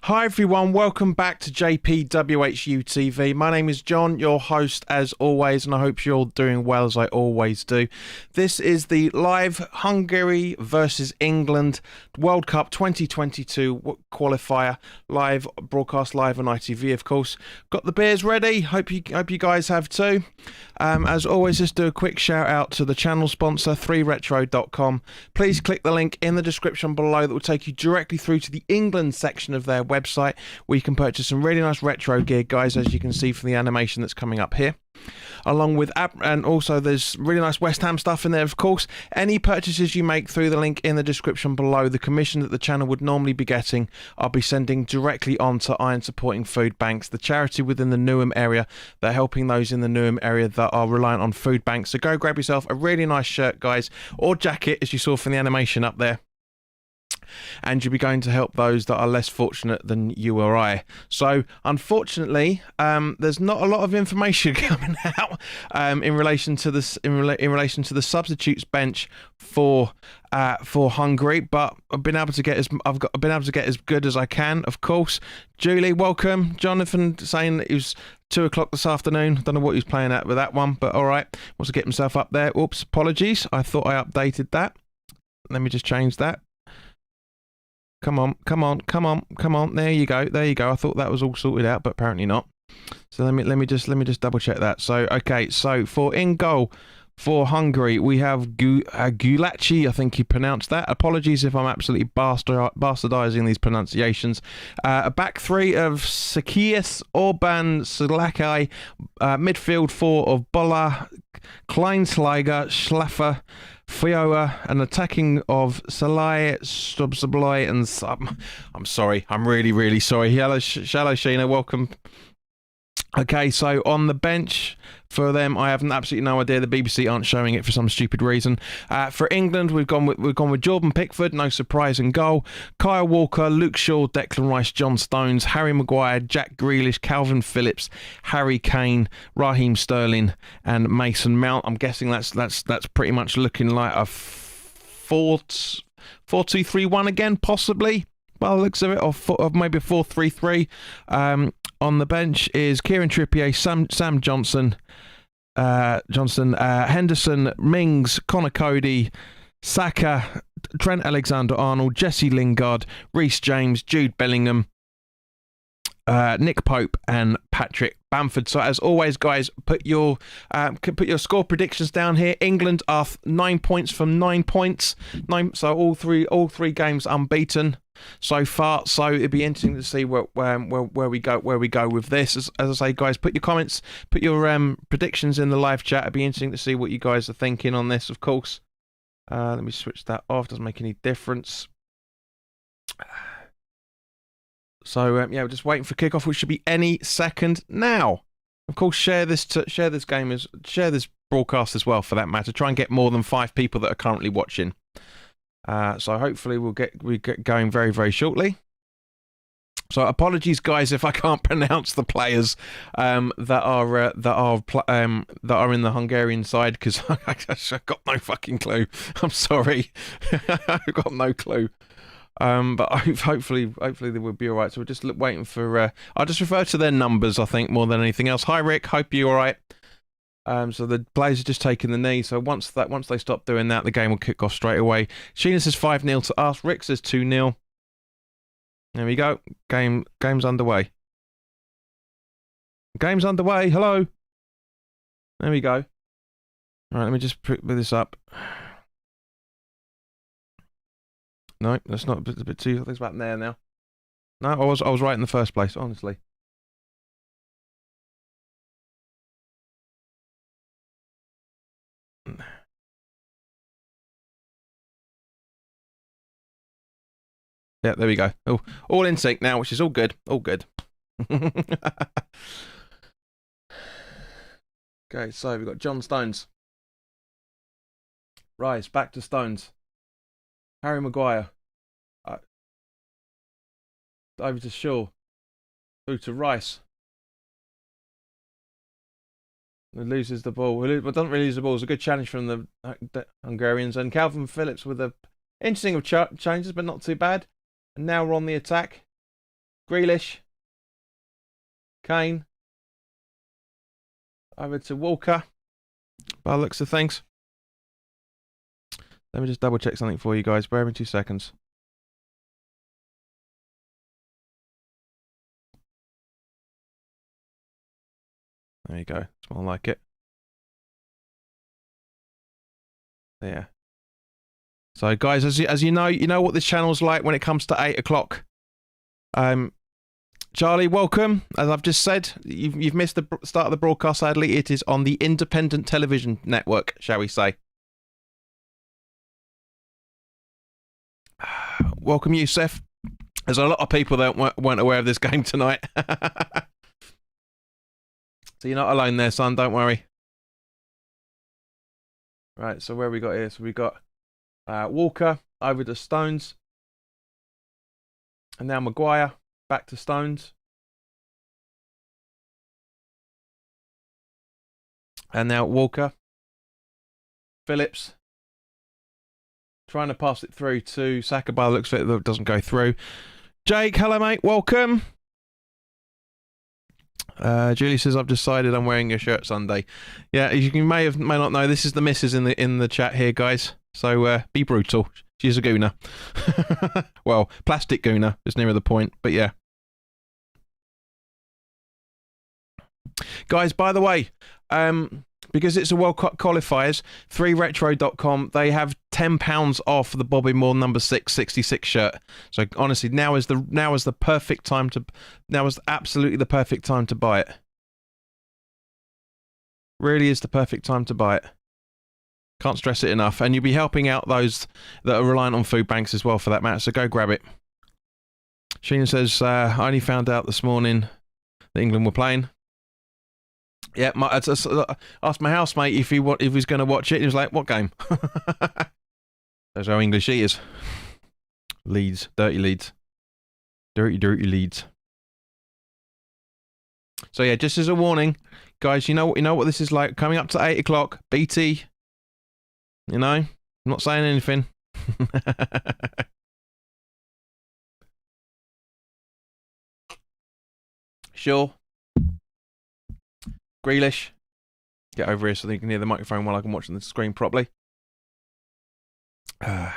Hi everyone, welcome back to JPWHU TV. My name is John, your host as always, and I hope you're all doing well as I always do. This is the live Hungary versus England World Cup 2022 qualifier, live broadcast live on ITV, of course. Got the beers ready. Hope you guys have too. As always, just do a quick shout out to the channel sponsor 3retro.com. Please click the link in the description below that will take you directly through to the England section of their website where you can purchase some really nice retro gear, guys, as you can see from the animation that's coming up here. Along with and also there's really nice West Ham stuff in there, of course. Any purchases you make through the link in the description below, the commission that the channel would normally be getting, I'll be sending directly on to Iron Supporting Food Banks, the charity within the Newham area. They're helping those in the Newham area that are reliant on food banks. So go grab yourself a really nice shirt, guys, or jacket, as you saw from the animation up there. And you'll be going to help those that are less fortunate than you or I. So, unfortunately, there's not a lot of information coming out in relation to this, in relation to the substitutes bench for Hungary. But I've been able to get as good as I can. Of course, Julie, welcome. Jonathan saying that it was 2 o'clock this afternoon. Don't know what he was playing at with that one, but all right. Wants to get himself up there. Oops, apologies. I thought I updated that. Let me just change that. Come on. There you go. I thought that was all sorted out, but apparently not. So let me just double check that. So okay, so for in goal for Hungary, we have Gulaci, I think you pronounced that. Apologies if I'm absolutely bastardizing these pronunciations. A back three of Sakias, Orban, Salakai, midfield 4 of Bola, Kleinschlager, Schlaffer, Fioa, an attacking of Salai, Stubsablai, and I'm sorry. I'm really sorry. Hello, Sheena. Welcome. Okay, so on the bench for them, I have absolutely no idea. The BBC aren't showing it for some stupid reason. For England, we've gone with Jordan Pickford, no surprise in goal. Kyle Walker, Luke Shaw, Declan Rice, John Stones, Harry Maguire, Jack Grealish, Calvin Phillips, Harry Kane, Raheem Sterling, and Mason Mount. I'm guessing that's pretty much looking like a 4-2-3-1 again, possibly, by the looks of it, or maybe a 4-3-3. On the bench is Kieran Trippier, Sam Johnson, Henderson, Mings, Connor Cody, Saka, Trent Alexander-Arnold, Jesse Lingard, Reece James, Jude Bellingham, Nick Pope, and Patrick Bamford. So as always, guys, put your score predictions down here. England are 9 points from 9 points. So all three games unbeaten so far. So it'd be interesting to see where we go with this. As I say, guys, put your comments, put your predictions in the live chat. It'd be interesting to see what you guys are thinking on this. Of course, let me switch that off. Doesn't make any difference. So yeah, we're just waiting for kickoff, which should be any second now. Of course, share this broadcast as well, for that matter. Try and get more than 5 people that are currently watching. So hopefully we get going very shortly. So apologies, guys, if I can't pronounce the players that are in the Hungarian side, because I've got no fucking clue. I'm sorry, I've got no clue. But hopefully they will be all right. So we're just waiting for. I'll just refer to their numbers, I think, more than anything else. Hi, Rick. Hope you're all right. So the players are just taking the knee. So once they stop doing that, the game will kick off straight away. Sheena says 5-0 to us. Rick says 2-0. There we go. Game's underway. Game's underway. Hello. There we go. All right. Let me just put this up. No, that's not a bit too. I think it's about there now. No, I was right in the first place, honestly. Yeah, there we go. Oh, all in sync now, which is all good. All good. Okay, so we've got John Stones. Rice, back to Stones. Harry Maguire. Over to Shaw. Through to Rice. He loses the ball. Well, doesn't really lose the ball. It's a good challenge from the Hungarians. And Calvin Phillips with a interesting of changes, but not too bad. And now we're on the attack. Grealish. Kane. Over to Walker. By the looks of things. Let me just double check something for you guys. Bear with me 2 seconds. There you go. It's more like it. Yeah. So, guys, as you know what this channel's like when it comes to 8 o'clock. Charlie, welcome. As I've just said, you've missed the start of the broadcast. Sadly, it is on the independent television network, shall we say? Welcome, Youssef. There's a lot of people that weren't aware of this game tonight. So you're not alone there, son. Don't worry. Right. So where we got here? So we got Walker over to Stones, and now Maguire back to Stones, and now Walker. Phillips trying to pass it through to Saka. By the looks of it doesn't go through. Jake, hello mate, welcome. Julie says, I've decided I'm wearing your shirt Sunday. Yeah, as you may not know, this is the missus in the chat here, guys. So be brutal. She's a gooner. Well, plastic gooner is nearer the point, but yeah. Guys, by the way, because it's a World Cup qualifiers, 3retro.com, they have £10 off the Bobby Moore number 666 shirt. So honestly, now is the perfect time to absolutely the perfect time to buy it. Really is the perfect time to buy it. Can't stress it enough. And you'll be helping out those that are reliant on food banks as well, for that matter. So go grab it. Sheena says, I only found out this morning that England were playing. Yeah, I asked my housemate if he was going to watch it. He was like, "What game?" That's how English he is. Leeds, dirty Leeds, dirty Leeds. So yeah, just as a warning, guys, you know what this is like. Coming up to 8 o'clock, BT. You know, I'm not saying anything. Sure. Grealish, get over here so that you can hear the microphone while I can watch the screen properly. So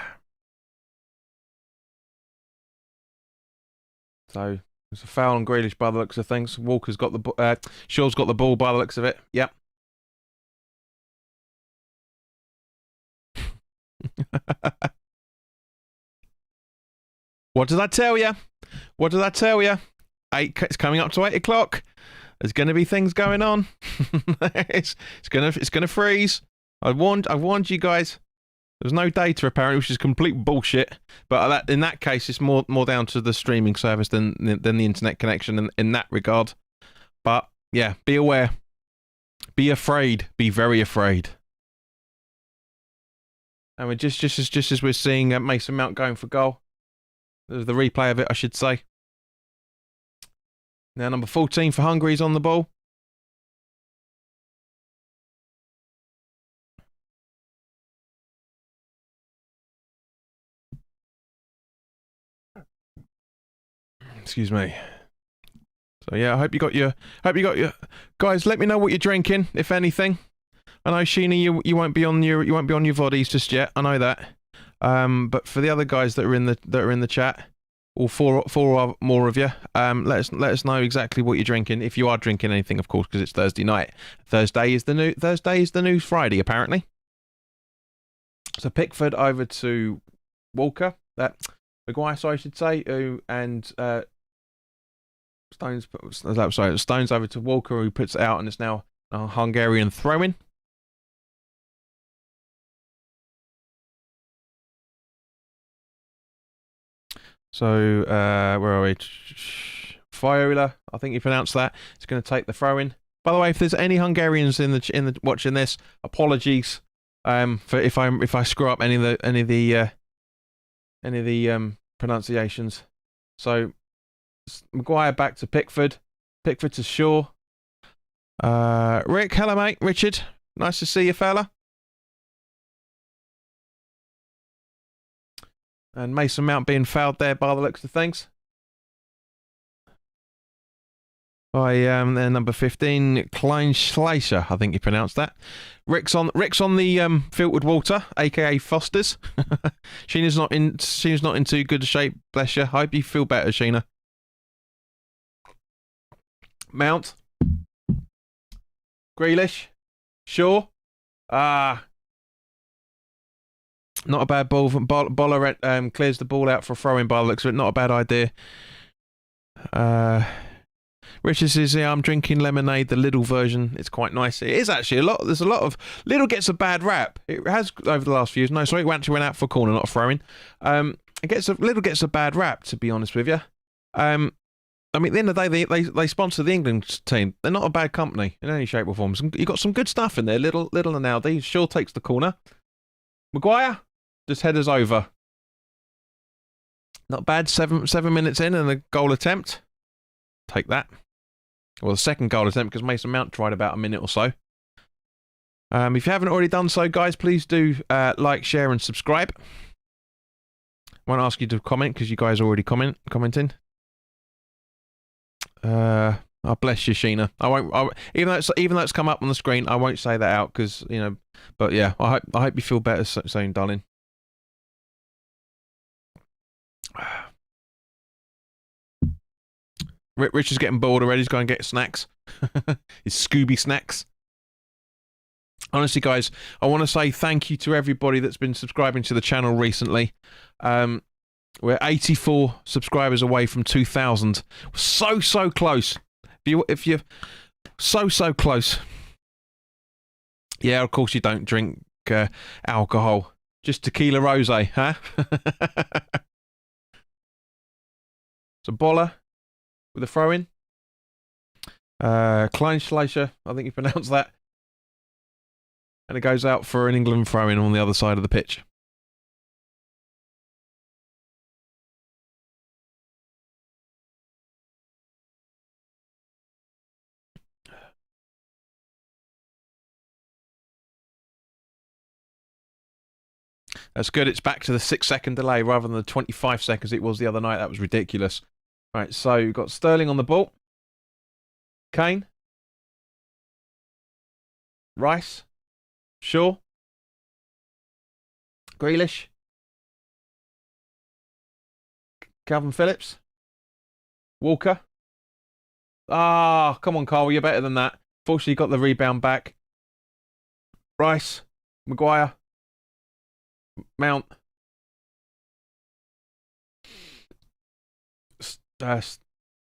there's a foul on Grealish by the looks of things. Walker's got the Shaw's got the ball by the looks of it. Yep. What did I tell you? What did I tell you? It's coming up to 8 o'clock. There's going to be things going on. it's gonna freeze. I warned you guys. There's no data apparently, which is complete bullshit. But in that case, it's more down to the streaming service than the internet connection in that regard. But yeah, be aware. Be afraid. Be very afraid. And we're just as we're seeing Mason Mount going for goal. There's the replay of it, I should say. Now number 14 for Hungary is on the ball. Excuse me. So yeah, I hope you got your guys. Let me know what you're drinking, if anything. I know Sheena, you won't be on your voddies just yet. I know that. But for the other guys that are in the chat, or four more of you, let us know exactly what you're drinking, if you are drinking anything, of course, because it's Thursday night. Thursday is the new Friday, apparently. So Pickford over to Walker. Maguire, sorry, I should say, and Stones over to Walker, who puts it out, and it's now a Hungarian throw-in. So, where are we? Fiola, I think you pronounced that. It's going to take the throw-in. By the way, if there's any Hungarians in the watching this, apologies for if I screw up any of the pronunciations. So, Maguire back to Pickford. Pickford to Shaw. Rick, hello mate. Richard, nice to see you, fella. And Mason Mount being fouled there by the looks of things. by their number 15, Kleinschleicher, I think you pronounced that. Rick's on the filtered water, aka Foster's. Sheena's not in too good a shape, bless you. Hope you feel better, Sheena. Mount. Grealish. Shaw. Not a bad ball. Boller clears the ball out for a throw-in by the looks of it. Not a bad idea. Richard says, yeah, I'm drinking lemonade, the Lidl version. It's quite nice. It is actually a lot. There's a lot of... Lidl gets a bad rap. It has over the last few years. No, sorry, it actually went out for a corner, not a throw-in. Lidl gets a bad rap, to be honest with you. I mean, at the end of the day, they sponsor the England team. They're not a bad company in any shape or form. You've got some good stuff in there. Lidl and Aldi. Shaw takes the corner. Maguire just headers over. Not bad. 7 minutes in and a goal attempt. Take that. Well, the second goal attempt because Mason Mount tried about a minute or so. If you haven't already done so, guys, please do like, share, and subscribe. Won't ask you to comment because you guys are already commenting. Oh, bless you, Sheena. Even though it's come up on the screen, I won't say that out because But yeah, I hope you feel better soon, darling. Rich is getting bored already. He's going to get snacks. His Scooby snacks. Honestly, guys, I want to say thank you to everybody that's been subscribing to the channel recently. We're 84 subscribers away from 2,000. So close. If you're so close. Yeah, of course you don't drink alcohol. Just tequila rosé, huh? So Boller with a throw-in. Kleinschleicher, I think you pronounced that. And it goes out for an England throw-in on the other side of the pitch. That's good. It's back to the 6-second delay rather than the 25 seconds it was the other night. That was ridiculous. Right, so you've got Sterling on the ball. Kane. Rice. Shaw. Grealish. Calvin Phillips. Walker. Ah, come on, Carl. You're better than that. Fortunately, you got the rebound back. Rice. Maguire. Mount.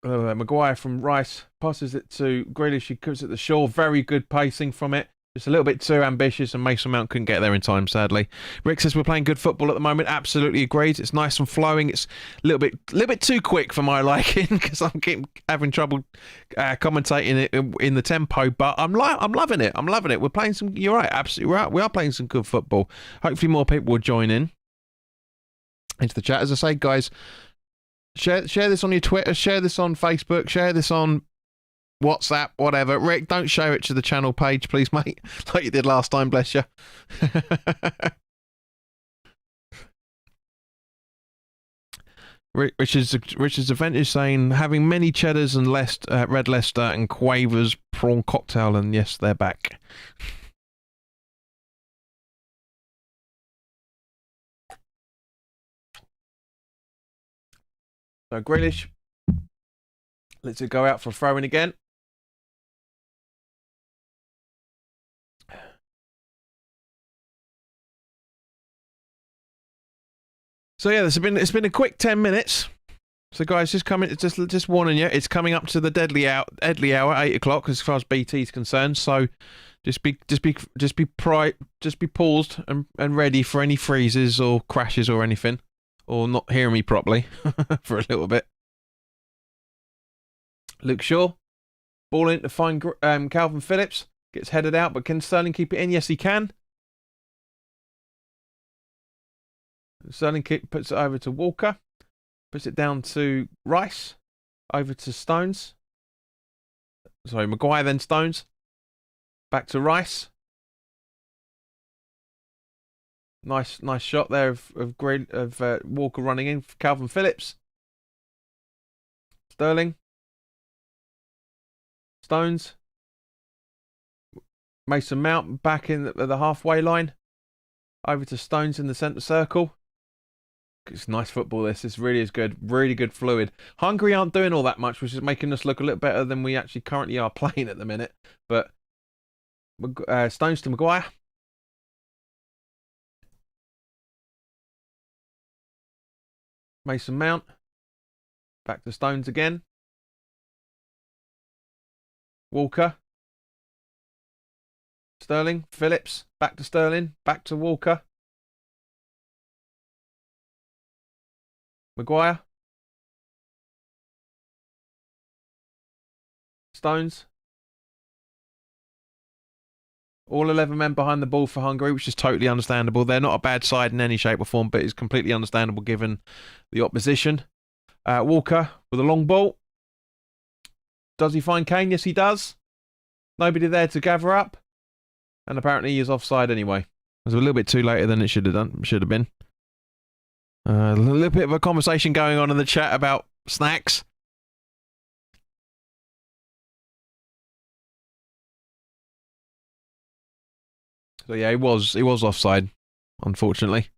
Maguire from Rice passes it to Grealish. He gives it to Shaw. Very good pacing from it. Just a little bit too ambitious, and Mason Mount couldn't get there in time, sadly. Rick says we're playing good football at the moment. Absolutely agreed. It's nice and flowing. It's a little bit too quick for my liking because I'm having trouble commentating it in the tempo. But I'm loving it. I'm loving it. We're playing some. You're right. Absolutely right. We are playing some good football. Hopefully, more people will join in into the chat. As I say, guys. Share this on your Twitter, share this on Facebook, share this on WhatsApp, whatever. Rick, don't share it to the channel page, please, mate. Like you did last time, bless you. Richard's event is saying, having many cheddars and red Leicester and Quavers prawn cocktail, and yes, they're back. So Grealish lets it go out for a throw-in again. So yeah, it's been a quick 10 minutes. So guys, just warning you, it's coming up to the deadly hour, 8 o'clock as far as BT is concerned. So just be paused and ready for any freezes or crashes or anything. Or not hearing me properly for a little bit. Luke Shaw. Ball in to find Calvin Phillips. Gets headed out, but can Sterling keep it in? Yes, he can. Sterling puts it over to Walker. Puts it down to Rice. Over to Stones. Sorry, Maguire then Stones. Back to Rice. Nice shot there of Walker running in for Calvin Phillips. Sterling. Stones. Mason Mount back in the halfway line. Over to Stones in the centre circle. It's nice football, this. This really is good. Really good fluid. Hungary aren't doing all that much, which is making us look a little better than we actually currently are playing at the minute. But Stones to Maguire. Mason Mount. Back to Stones again. Walker. Sterling. Phillips. Back to Sterling. Back to Walker. Maguire. Stones. All 11 men behind the ball for Hungary, which is totally understandable. They're not a bad side in any shape or form, but it's completely understandable given the opposition. Walker with a long ball. Does he find Kane? Yes, he does. Nobody there to gather up. And apparently he is offside anyway. It was a little bit too later than it should have been. A little bit of a conversation going on in the chat about snacks. So yeah, he was offside, unfortunately.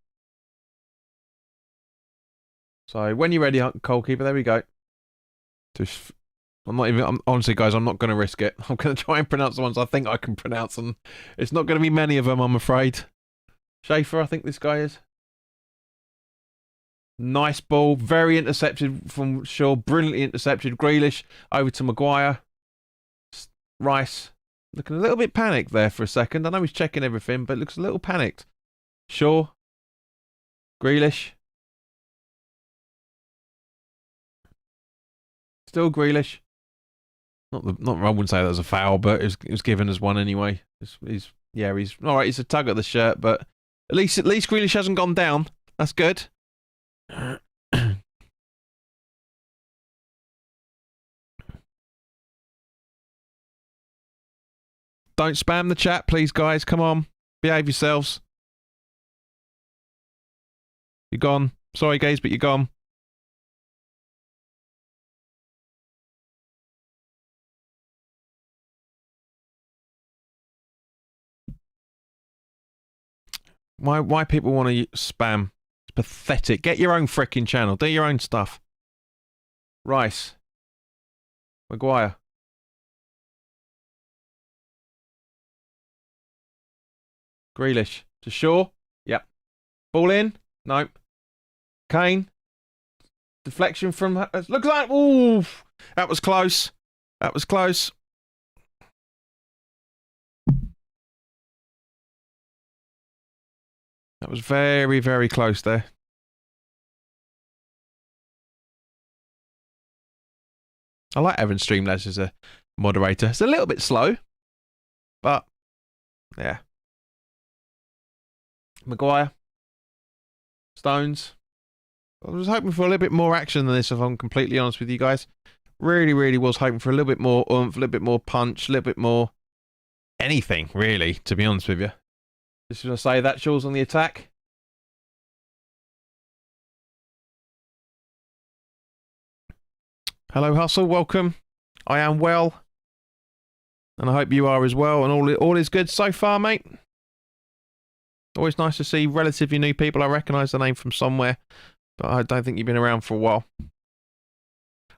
So when you're ready, goalkeeper, there we go. Honestly, guys, I'm not going to risk it. I'm going to try and pronounce the ones I think I can pronounce, and it's not going to be many of them, I'm afraid. Schaefer, I think this guy is. Nice ball, very intercepted from Shaw, brilliantly intercepted. Grealish over to Maguire. Rice, looking a little bit panicked there for a second. I know he's checking everything, but looks a little panicked. Shaw. Grealish. Still Grealish. I wouldn't say that was a foul, but it was given as one anyway. He's all right. He's a tug at the shirt, but at least Grealish hasn't gone down. That's good. Don't spam the chat, please, guys. Come on, behave yourselves. You're gone. Sorry, guys, but you're gone. Why people want to spam? It's pathetic. Get your own freaking channel. Do your own stuff. Rice. Maguire. Grealish. To Shaw. Yep. Ball in. Nope. Kane. Deflection from... Looks like... Ooh. That was close. That was close. That was very, very close there. I like having Streamlabs as a moderator. It's a little bit slow, but yeah. Maguire. Stones. I was hoping for a little bit more action than this, if I'm completely honest with you guys. Really, really was hoping for a little bit more oomph, a little bit more punch, a little bit more anything, really, to be honest with you. Just going to say that Shaw's on the attack. Hello, Hustle. Welcome. I am well. And I hope you are as well. And all is good so far, mate. Always nice to see relatively new people. I recognise the name from somewhere, but I don't think you've been around for a while.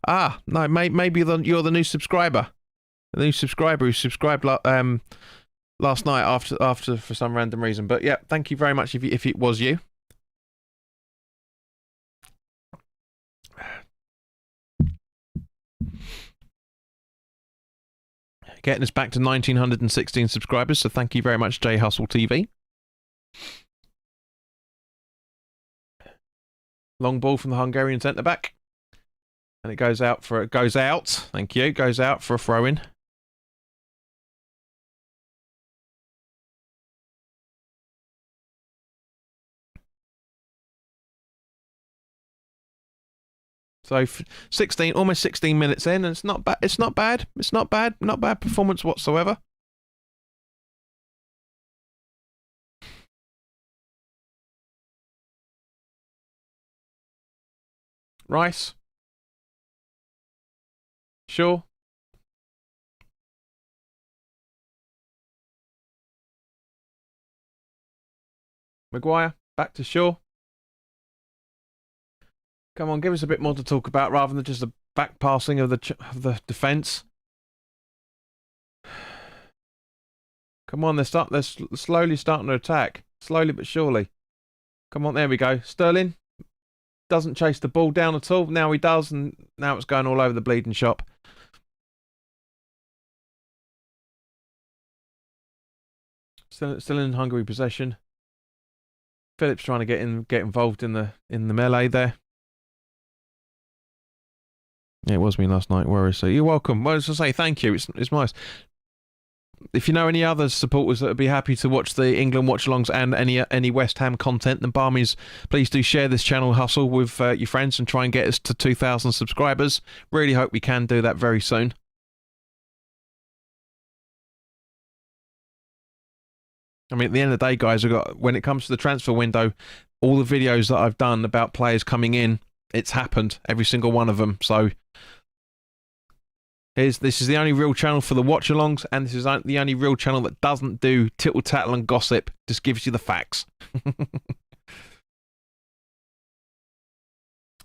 Ah, no, maybe you're the new subscriber. The new subscriber who subscribed last night after for some random reason. But yeah, thank you very much if it was you. Getting us back to 1,916 subscribers, so thank you very much, J Hustle TV. Long ball from the Hungarian centre back, and it goes out. Thank you. Goes out for a throw in. So 16, almost 16 minutes in, and it's not bad. It's not bad. It's not bad. Not bad performance whatsoever. Rice. Sure. Maguire, back to Shaw. Come on, give us a bit more to talk about rather than just a back passing of the defence. Come on, they're slowly starting to attack. Slowly but surely. Come on, there we go. Sterling doesn't chase the ball down at all. Now he does, and now it's going all over the bleeding shop. Still in Hungary possession. Phillips trying to get involved in the melee there. Yeah, it was me last night, worries. So you're welcome. Well, as I say, thank you. It's nice. If you know any other supporters that would be happy to watch the England watch-alongs and any West Ham content, then by means, please do share this channel hustle with your friends and try and get us to 2,000 subscribers. Really hope we can do that very soon. I mean, at the end of the day, guys, when it comes to the transfer window, all the videos that I've done about players coming in, it's happened, every single one of them. So this is the only real channel for the watch-alongs, and this is the only real channel that doesn't do tittle-tattle and gossip, just gives you the facts.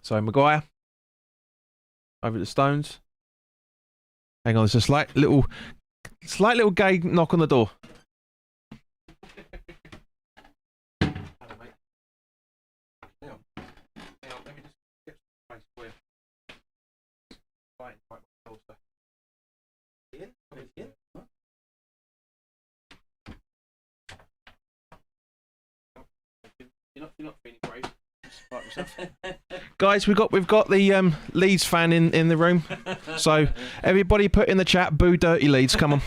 So, Maguire. Over to Stones. Hang on, there's a slight little gay knock on the door. You're not feeling brave. Guys, we've got the Leeds fan in the room. So everybody put in the chat, boo dirty Leeds, come on.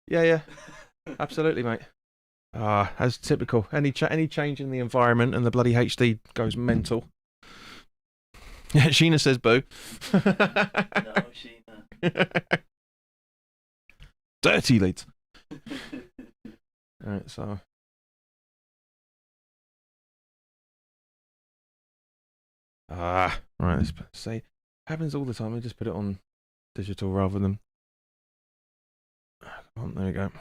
Yeah. Absolutely, mate. As typical. Any change in the environment and the bloody HD goes mental. Yeah, Sheena says boo. No, Sheena. Dirty Leeds. Alright, so right, let's say happens all the time. I just put it on digital rather than there we go.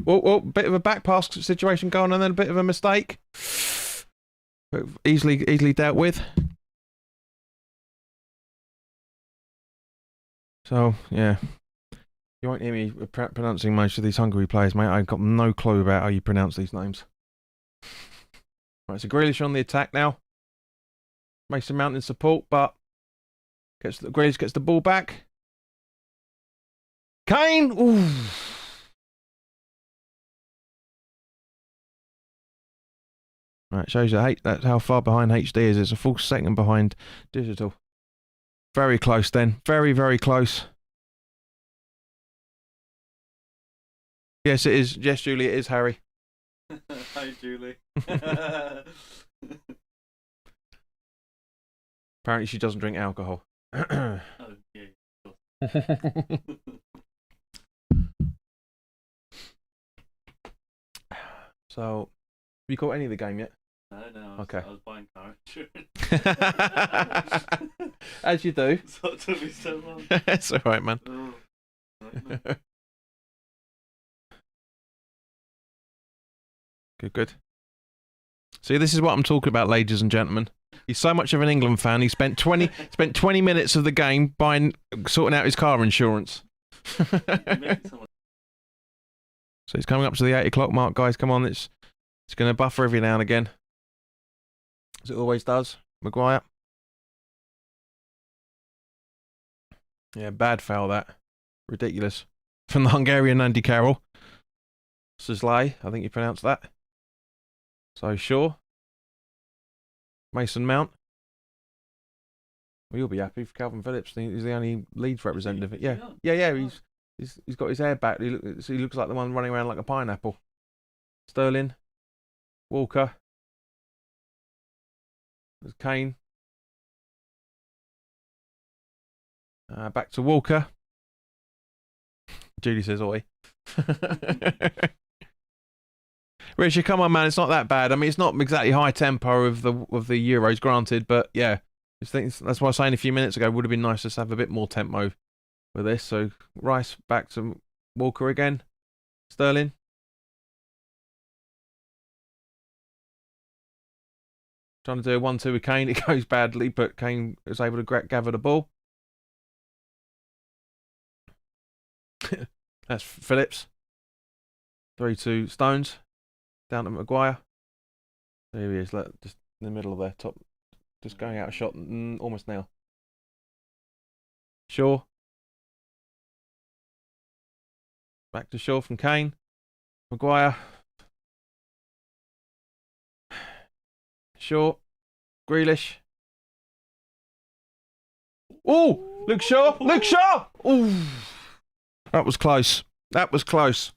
Well, bit of a back pass situation going on, and then a bit of a mistake. But easily dealt with. So yeah, you won't hear me pronouncing most of these Hungary players, mate. I've got no clue about how you pronounce these names. Right, so Grealish on the attack now. Mason Mount in support, but Grealish gets the ball back. Kane! Ooh. Right, shows you that's how far behind HD is. It's a full second behind digital. Very close then. Very, very close. Yes, it is. Yes, Julie, it is Harry. Hi, Julie. Apparently she doesn't drink alcohol. Oh, yeah. So, have you caught any of the game yet? No. Okay. I was buying car insurance. As you do. So it took me so long. It's alright, man. Oh, Good. See, this is what I'm talking about, ladies and gentlemen. He's so much of an England fan. He spent 20 minutes of the game sorting out his car insurance. So he's coming up to the 8 o'clock mark, guys. Come on, it's going to buffer every now and again, as it always does. Maguire. Yeah, bad foul that. Ridiculous. From the Hungarian Andy Carroll. Sisley, I think you pronounced that. So Shaw. Mason Mount. Well, you'll be happy for Calvin Phillips. He's the only Leeds representative. Yeah. He's got his hair back. He looks like the one running around like a pineapple. Sterling. Walker. There's Kane. Back to Walker. Judy says, oi. Richard, come on, man. It's not that bad. I mean, it's not exactly high tempo of the Euros, granted, but yeah. That's what I was saying a few minutes ago. It would have been nice just to have a bit more tempo with this. So Rice back to Walker again. Sterling. Trying to do a 1-2 with Kane. It goes badly, but Kane is able to gather the ball. That's Phillips. 3-2 Stones. Down to Maguire. There he is. Just in the middle of their top. Just going out a shot almost now. Shaw. Back to Shaw from Kane. Maguire. Shaw. Grealish. Oh! Luke Shaw! Luke Shaw! Oh! That was close. That was close.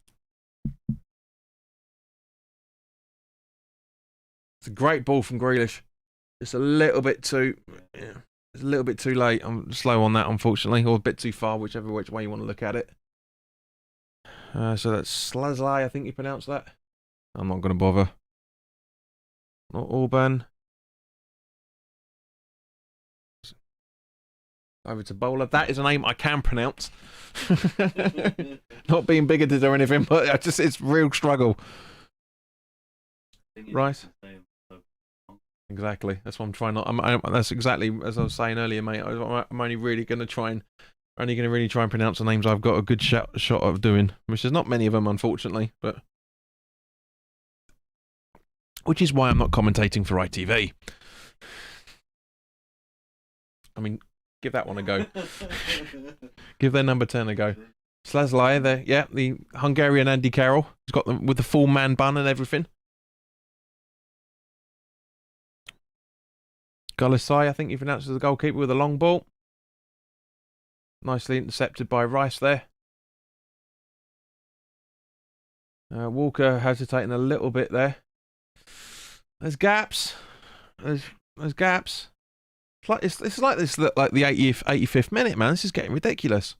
It's a great ball from Grealish. It's a little bit too... Yeah, it's a little bit too late. I'm slow on that, unfortunately. Or a bit too far, which way you want to look at it. So that's Slaslai, I think you pronounce that. I'm not going to bother. Not Orban. Over to Bowler. That is a name I can pronounce. Not being bigoted or anything, but it's real struggle. Right. Exactly. That's what I'm trying not. That's exactly as I was saying earlier, mate. I'm only really going to try and pronounce the names I've got a good shot of doing, which is not many of them, unfortunately, but which is why I'm not commentating for ITV. I mean, give that one a go. Give their number 10 a go. Slaslai there, yeah, the Hungarian Andy Carroll. He's got them with the full man bun and everything. Golisai, I think you pronounce as the goalkeeper with a long ball. Nicely intercepted by Rice there. Walker hesitating a little bit there. There's gaps. There's gaps. It's like this, like the 85th minute, man. This is getting ridiculous.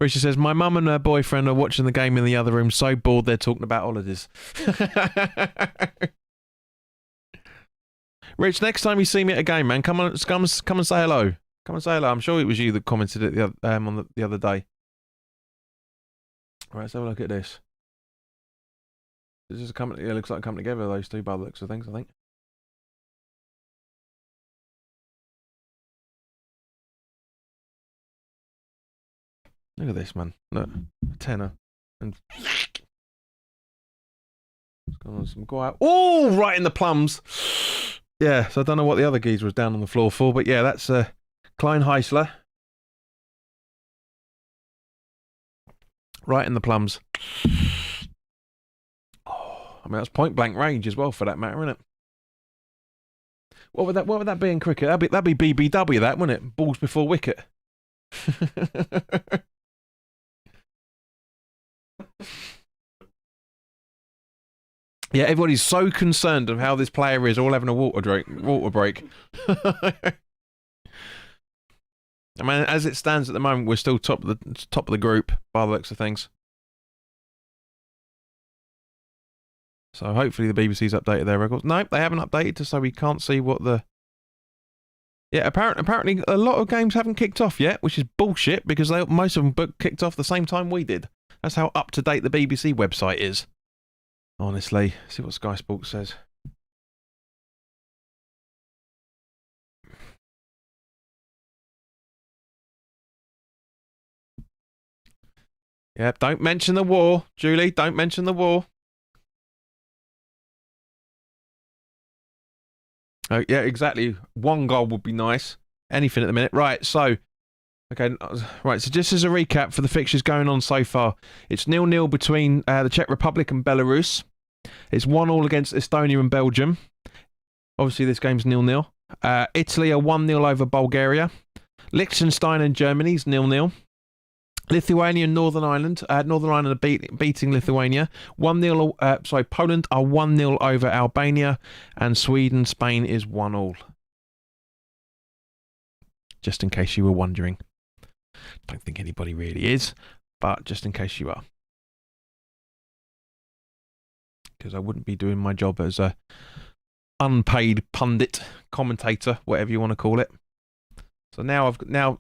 Richard says, my mum and her boyfriend are watching the game in the other room, so bored they're talking about holidays. Rich, next time you see me at a game, man, come and say hello. Come and say hello. I'm sure it was you that commented it on the other day. All right, let's have a look at this. This is a company. It looks like coming together, those two, by the looks of things, I think. Look at this, man. Look, a tenner. And some go out. Oh, right in the plums. Yeah, so I don't know what the other geezer was down on the floor for, but yeah, that's Klein Heisler. Right in the plums. Oh, I mean, that's point blank range as well, for that matter, isn't it? What would that be in cricket? That'd be BBW, that, wouldn't it? Balls before wicket. Yeah, everybody's so concerned of how this player is, all having a water break. I mean, as it stands at the moment, we're still top of the group by the looks of things. So hopefully the BBC's updated their records. Nope, they haven't updated, so we can't see what the. Yeah, apparently a lot of games haven't kicked off yet, which is bullshit because most of them kicked off the same time we did. That's how up to date the BBC website is. Honestly, see what Sky Sports says. Yeah, don't mention the war, Julie. Don't mention the war. Oh, yeah, exactly. One goal would be nice. Anything at the minute. Right, so... Okay, right, so just as a recap for the fixtures going on so far, it's 0-0 between the Czech Republic and Belarus. It's 1-1 against Estonia and Belgium. Obviously, this game's 0-0. Italy are 1-0 over Bulgaria. Liechtenstein and Germany's 0-0. Lithuania and Northern Ireland. Northern Ireland are beating Lithuania. 1-0. Poland are 1-0 over Albania, and Sweden, Spain is 1-1. Just in case you were wondering. Don't think anybody really is, but just in case you are. Because I wouldn't be doing my job as a unpaid pundit, commentator, whatever you want to call it. So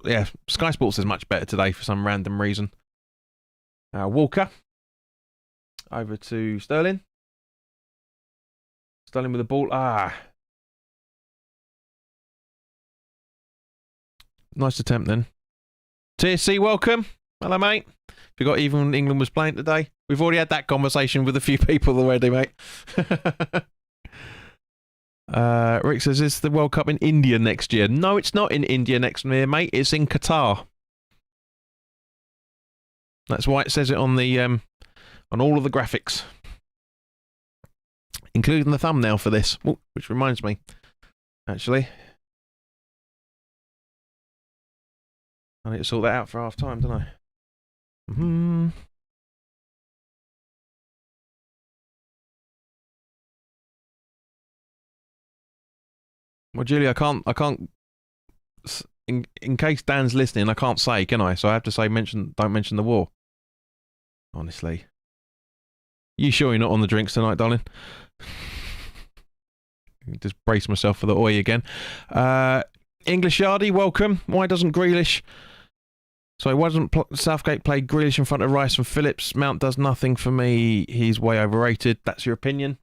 yeah, Sky Sports is much better today for some random reason. Walker over to Sterling. Sterling with the ball. Nice attempt then. TSC, welcome. Hello, mate. Forgot even England was playing today. We've already had that conversation with a few people already, mate. Rick says, is the World Cup in India next year? No, it's not in India next year, mate. It's in Qatar. That's why it says it on the on all of the graphics, including the thumbnail for this. Ooh, which reminds me, actually, I need to sort that out for half time, don't I? Well, Julie, I can't. In case Dan's listening, I can't say, can I? So I have to say, don't mention the war. Honestly, you sure you're not on the drinks tonight, darling? Just brace myself for the oi again. English Yardy, welcome. Why doesn't Southgate play Grealish in front of Rice and Phillips? Mount does nothing for me. He's way overrated. That's your opinion.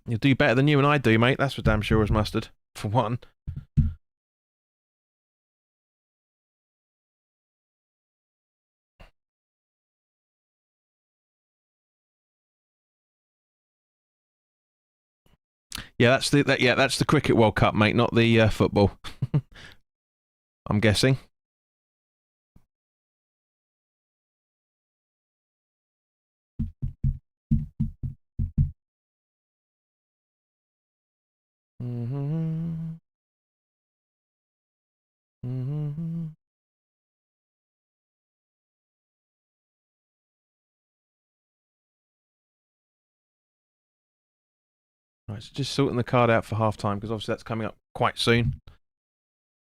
You'll do better than you and I do, mate. That's for damn sure as mustard, for one. Yeah, that's the Cricket World Cup, mate, not the football. I'm guessing. Right, so just sorting the card out for half time because obviously that's coming up quite soon.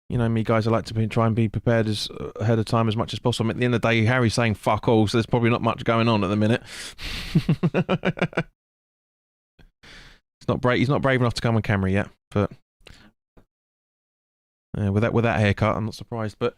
You know me, guys. I like to try and be prepared as ahead of time as much as possible. At the end of the day, Harry's saying fuck all, so there's probably not much going on at the minute. He's not brave enough to come on camera yet, but with that haircut, I'm not surprised. But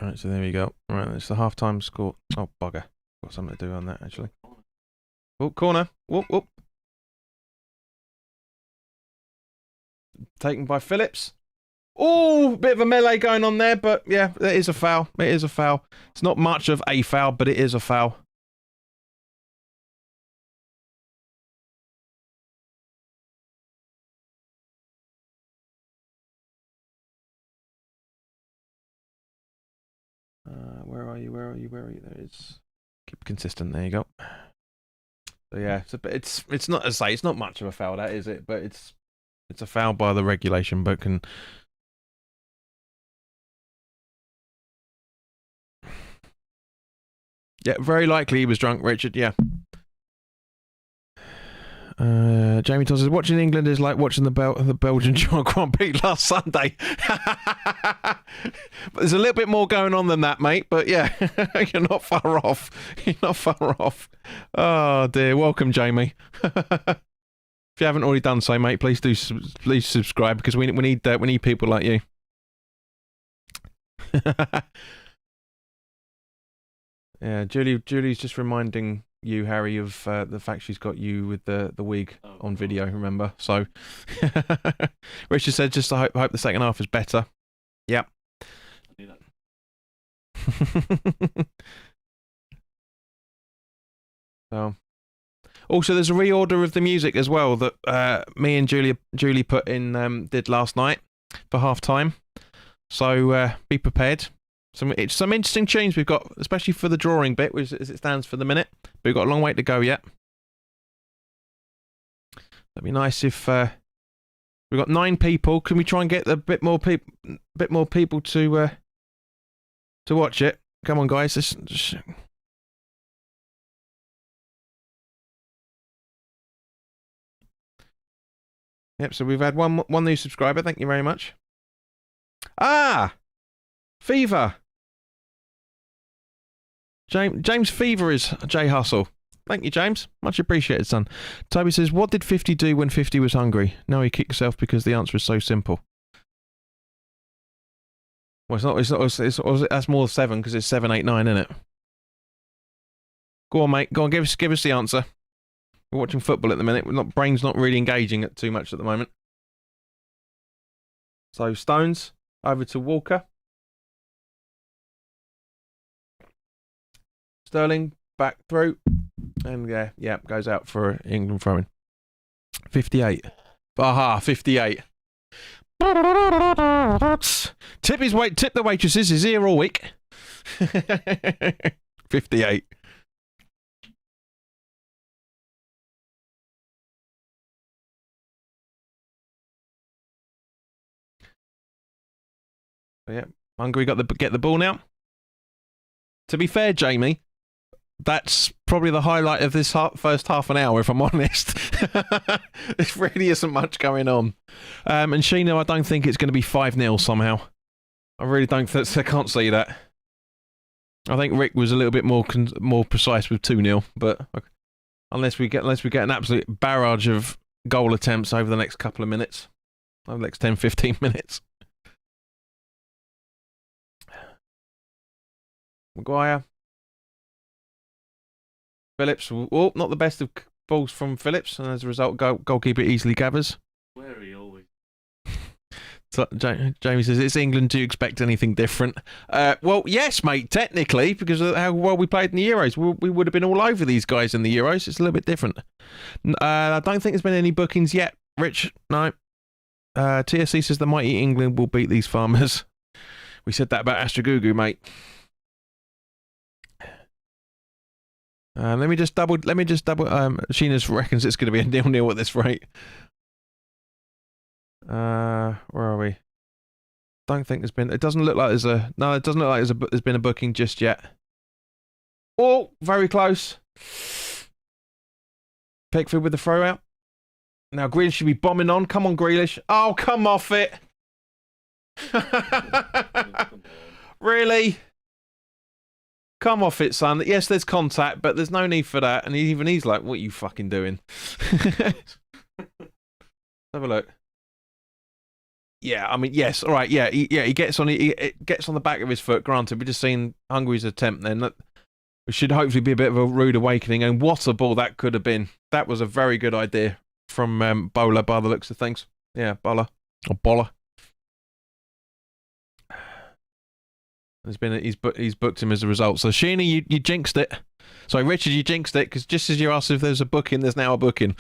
right, so there we go. Right, it's the half-time score. Oh bugger, got something to do on that actually. Oh, corner. Whoop whoop. Taken by Phillips. Oh, bit of a melee going on there, but yeah, it is a foul. It is a foul. It's not much of a foul, but it is a foul. Where are you? Where are you? Where are you? There it is. Keep consistent. There you go. So yeah, it's not, as I say, it's not much of a foul, that is it? But it's a foul by the regulation book, and yeah, very likely he was drunk, Richard. Yeah. Jamie Todd says, watching England is like watching the Belgian Grand Prix last Sunday. But there's a little bit more going on than that, mate. But yeah, you're not far off. You're not far off. Oh dear. Welcome, Jamie. If you haven't already done so, mate, please subscribe because we need people like you. Yeah, Julie's just reminding you, Harry, of the fact she's got you with the wig on video, remember? So Richard said, just I hope the second half is better. Yep. So also there's a reorder of the music as well that me and Julie put in did last night for half time. So be prepared. Some interesting tunes we've got, especially for the drawing bit, which as it stands for the minute. But we've got a long way to go yet. That'd be nice if we've got 9 people. Can we try and get a bit more people to watch it? Come on, guys. Yep, so we've had one new subscriber. Thank you very much. Ah! Fever. James Fever is J Hustle. Thank you, James. Much appreciated, son. Toby says, what did 50 do when 50 was hungry? No, he kicked himself because the answer is so simple. Well, it's not, that's more than 7 because it's 7, 8, 9, isn't it? Go on, mate. Go on, give us the answer. We're watching football at the minute. Brain's not really engaging it too much at the moment. So, Stones, over to Walker. Sterling, back through. And yeah, goes out for England throwing. 58. Aha, 58. Tip the waitresses is here all week. 58. Yeah, Hungary get the ball now. To be fair, Jamie, that's probably the highlight of this first half an hour, if I'm honest. There really isn't much going on. And Sheena, I don't think it's going to be 5-0 somehow. I really don't. I can't see that. I think Rick was a little bit more precise with 2-0, but unless we get an absolute barrage of goal attempts over the next couple of minutes, over the next 10-15 minutes. Maguire. Phillips, oh, not the best of balls from Phillips, and as a result, goalkeeper easily gathers. Where are you always? So, Jamie says, it's England, do you expect anything different? Well, yes, mate, technically, because of how well we played in the Euros. We would have been all over these guys in the Euros. It's a little bit different. I don't think there's been any bookings yet, Rich. No. TSC says the mighty England will beat these farmers. We said that about Astragugu, mate. Let me just double. Sheena's reckons it's going to be a 0-0 at this rate. Where are we? Don't think there's been. It doesn't look like there's a. No, it doesn't look like there's been a booking just yet. Oh, very close. Pickford with the throw out. Now Grealish should be bombing on. Come on, Grealish. Oh, come off it. Really? Come off it, son. Yes, there's contact, but there's no need for that. And even he's like, what are you fucking doing? Have a look. Yeah, I mean, yes, all right, yeah, he gets on the back of his foot. Granted, we're just seeing Hungary's attempt. Then that should hopefully be a bit of a rude awakening. And what a ball that could have been. That was a very good idea from Bowler, by the looks of things. Yeah, Bowler or Boller. He's booked him as a result. So Sheena, you jinxed it. Sorry, Richard, you jinxed it because just as you asked if there's a booking, there's now a booking.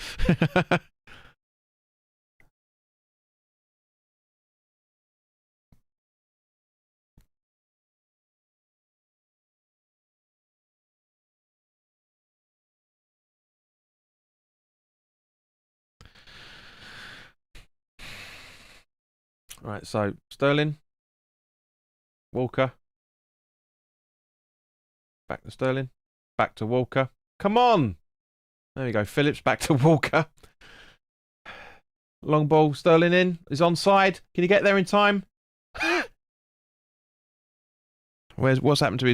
Right, so Sterling, Walker, back to Sterling, back to Walker. Come on! There we go. Phillips back to Walker. Long ball, Sterling in. Is onside. Can he get there in time? What happened to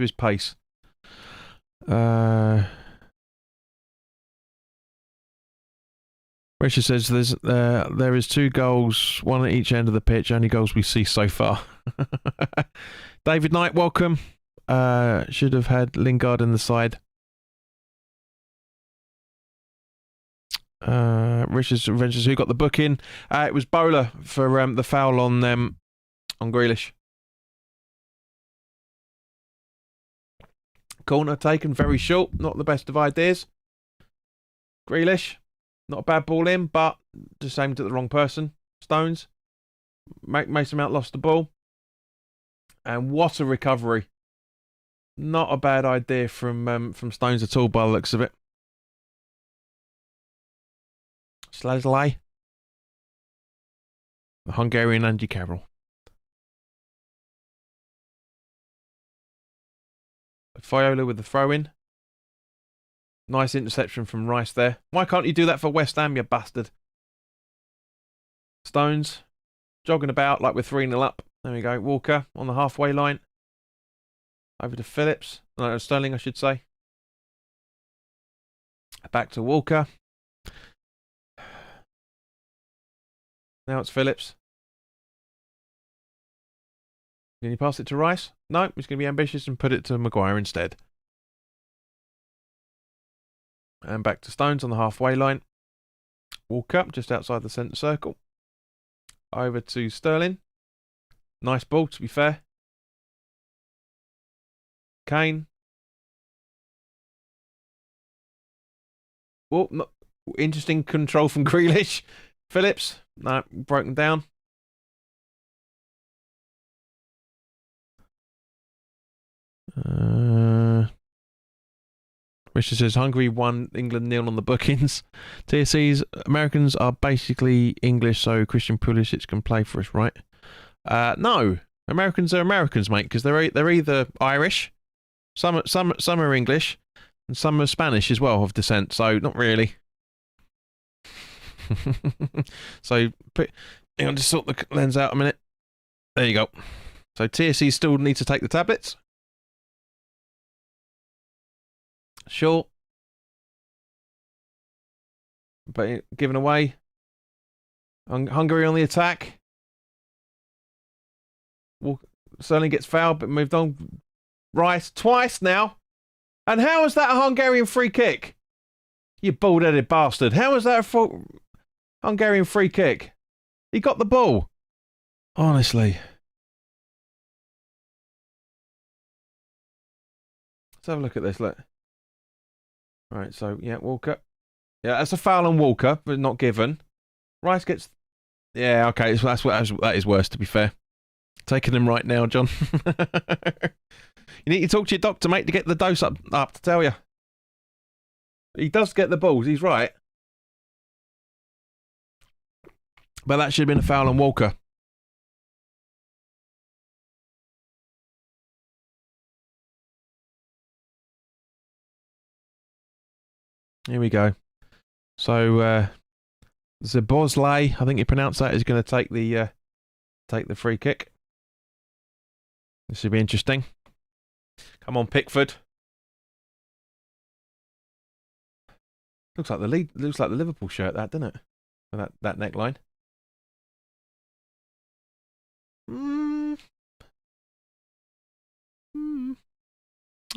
his pace? Richard says there is 2 goals, one at each end of the pitch. Only goals we see so far. David Knight, welcome. Should have had Lingard in the side. Richard, who got the booking? It was Bowler for the foul on Grealish. Corner taken very short. Not the best of ideas. Grealish. Not a bad ball in, but just aimed at the wrong person. Stones. Mason Mount lost the ball. And what a recovery. Not a bad idea from Stones at all by the looks of it. Slasley. The Hungarian Andy Carroll. Fiola with the throw-in. Nice interception from Rice there. Why can't you do that for West Ham, you bastard? Stones jogging about like we're 3-0 up. There we go. Walker on the halfway line. Over to Phillips. No, Sterling, I should say. Back to Walker. Now it's Phillips. Can you pass it to Rice? No, he's going to be ambitious and put it to Maguire instead. And back to Stones on the halfway line. Walker just outside the centre circle. Over to Sterling. Nice ball, to be fair. Kane. Oh, no, interesting control from Grealish. Phillips. No, broken down. Richard says Hungary 1, England 0 on the bookings. TSC's Americans are basically English, so Christian Pulisic can play for us, right? No, Americans are Americans, mate, because they're either Irish, some are English, and some are Spanish as well of descent. So not really. So hang on, just sort the lens out a minute. There you go. So TSC still need to take the tablets. Sure. But given away. Hungary on the attack. Sterling gets fouled, but moved on. Rice twice now. And how is that a Hungarian free kick? You bald-headed bastard. How is that a Hungarian free kick? He got the ball. Honestly. Let's have a look at this. Look. Right, so, yeah, Walker. Yeah, that's a foul on Walker, but not given. Rice gets... Yeah, okay, that is worse, to be fair. Taking him right now, John. You need to talk to your doctor, mate, to get the dose up to tell you. He does get the balls, he's right. But that should have been a foul on Walker. Here we go. So Zabozlay, I think you pronounce that, is going to take the free kick. This should be interesting. Come on, Pickford. Looks like the Liverpool shirt, that, doesn't it? That neckline. I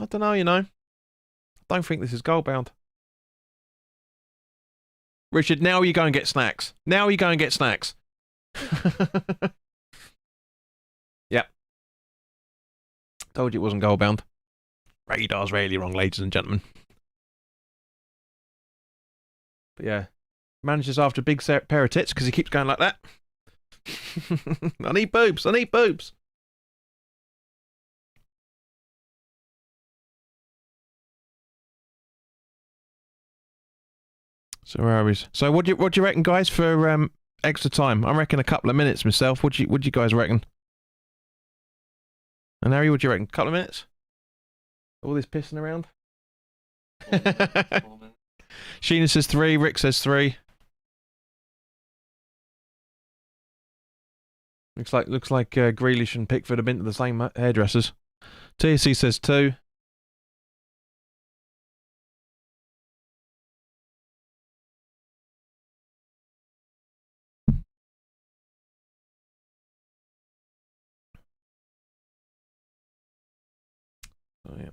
don't know, I don't think this is goal bound. Richard, now you go and get snacks. Yep. Told you it wasn't goal bound. Radar's really wrong, ladies and gentlemen. But yeah. Manager's after a big pair of tits because he keeps going like that. I need boobs. So where are we? So what do you reckon, guys, for extra time? I reckon a couple of minutes myself. What do you guys reckon? And Harry, what do you reckon? Couple of minutes? All this pissing around? 4 minutes. Sheena says 3, Rick says 3. Looks like Grealish and Pickford have been to the same hairdressers. TSC says 2. Oh, yeah.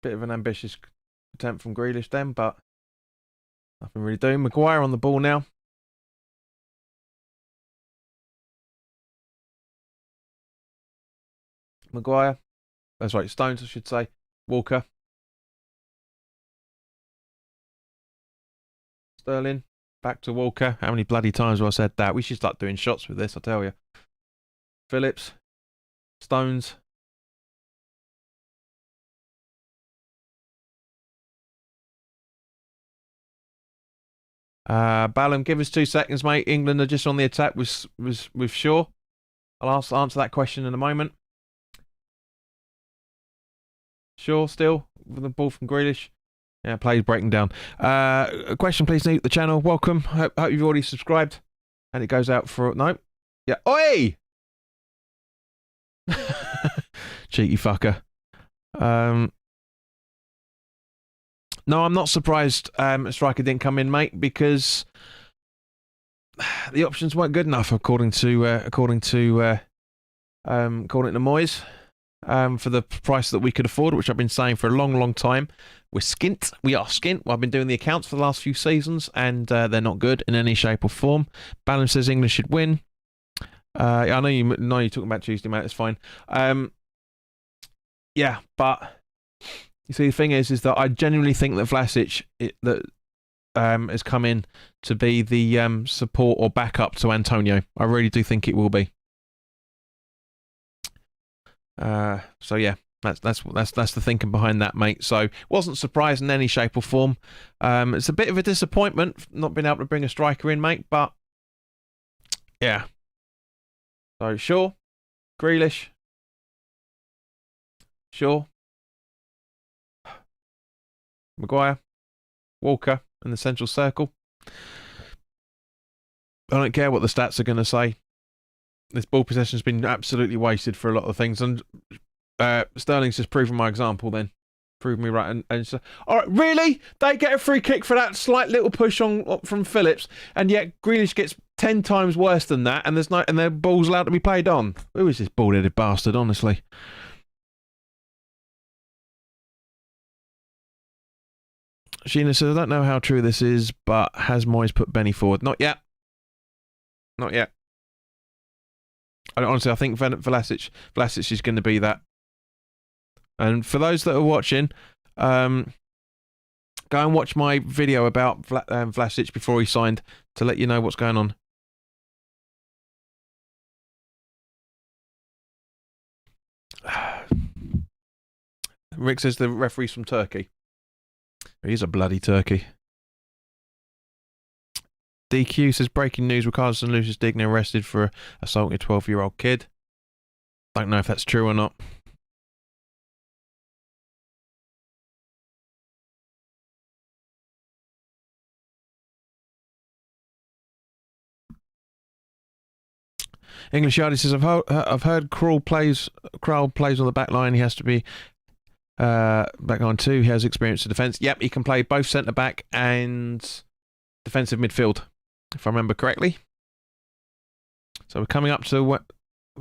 Bit of an ambitious attempt from Grealish then, but nothing really doing. Maguire on the ball now. Maguire. That's right, Stones, I should say. Walker. Sterling. Back to Walker. How many bloody times have I said that? We should start doing shots with this, I tell you. Phillips. Stones. Ballum, give us 2 seconds, mate. England are just on the attack with Shaw. I'll answer that question in a moment. Sure, still with the ball from Grealish. Yeah, plays breaking down. A question, please, new to the channel. Welcome. Hope you've already subscribed. And it goes out for no. Yeah. Oi! Cheeky fucker. No, I'm not surprised a striker didn't come in, mate, because the options weren't good enough, according to Moyes, for the price that we could afford, which I've been saying for a long, long time. We're skint. We are skint. Well, I've been doing the accounts for the last few seasons, and they're not good in any shape or form. Balance says England should win. I know you're talking about Tuesday, mate. It's fine. Yeah, but you see, the thing is that I genuinely think that Vlasic has come in to be the support or backup to Antonio. I really do think it will be. So yeah, that's the thinking behind that, mate. So wasn't surprised in any shape or form. It's a bit of a disappointment not being able to bring a striker in, mate. But yeah. So sure, Grealish. Sure. Maguire, Walker in the central circle. I don't care what the stats are going to say. This ball possession has been absolutely wasted for a lot of things, and Sterling's just proven my example. Then, proved me right. And so, all right, really, they get a free kick for that slight little push on from Phillips, and yet Grealish gets 10 times worse than that, and their ball's allowed to be played on. Who is this bald-headed bastard? Honestly. Sheena says, I don't know how true this is, but has Moyes put Benny forward? Not yet. Not yet. Honestly, I think Vlasic is going to be that. And for those that are watching, go and watch my video about Vlasic before he signed to let you know what's going on. Rick says the referee's from Turkey. He's a bloody turkey. DQ says breaking news: Ricardo and Lucius Digny arrested for assaulting a 12-year-old kid. Don't know if that's true or not. English Yardie says I've heard Krul plays on the back line. He has to be back line too. He has experience in defence. Yep, he can play both centre back and defensive midfield, if I remember correctly. So we're coming up to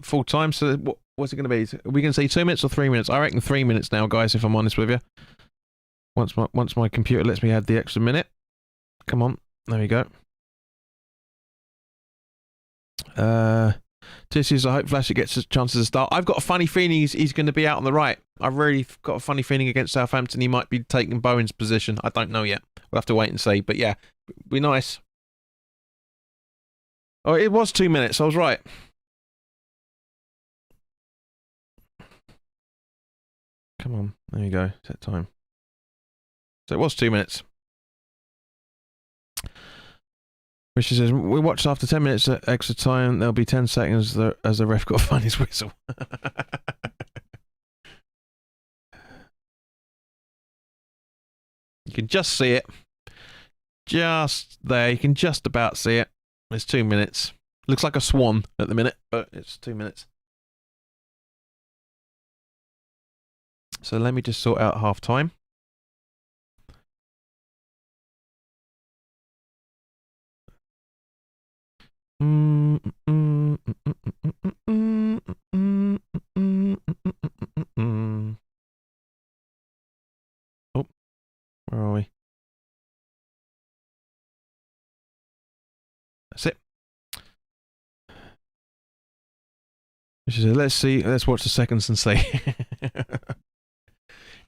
full time. So what's it going to be? Are we going to say 2 minutes or 3 minutes? I reckon 3 minutes now, guys, if I'm honest with you. Once my computer lets me add the extra minute. Come on. There we go. Tissues, I hope Vlasic gets a chance to start. I've got a funny feeling he's going to be out on the right. I've really got a funny feeling against Southampton he might be taking Bowen's position. I don't know yet. We'll have to wait and see. But yeah, be nice. Oh, it was 2 minutes. I was right. Come on. There you go. Set time. So it was 2 minutes. Which says, we watched after 10 minutes at extra time. There'll be 10 seconds as the ref got to find his whistle. You can just see it. Just there. You can just about see it. It's 2 minutes. Looks like a swan at the minute, but it's 2 minutes. So let me just sort out half time. Oh, where are we? That's it. She said, let's watch the seconds and see.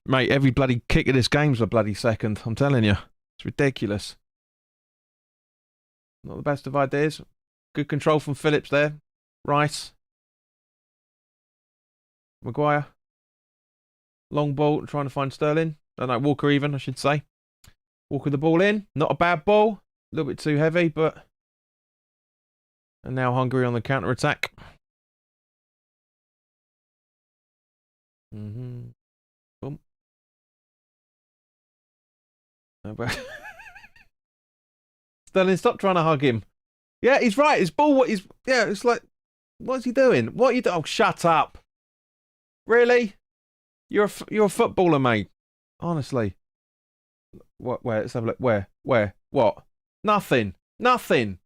Mate, every bloody kick of this game's a bloody second. I'm telling you. It's ridiculous. Not the best of ideas. Good control from Phillips there. Rice. Maguire. Long ball, trying to find Sterling. Oh, no, Walker even, I should say. Walker the ball in. Not a bad ball. A little bit too heavy, but... And now Hungary on the counter-attack. Boom. Sterling, stop trying to hug him. Yeah, he's right. His ball. It's like, what's he doing? What are you doing? Oh, shut up. Really? You're a footballer, mate. Honestly. What? Where? Let's have a look. Where? What? Nothing. Nothing.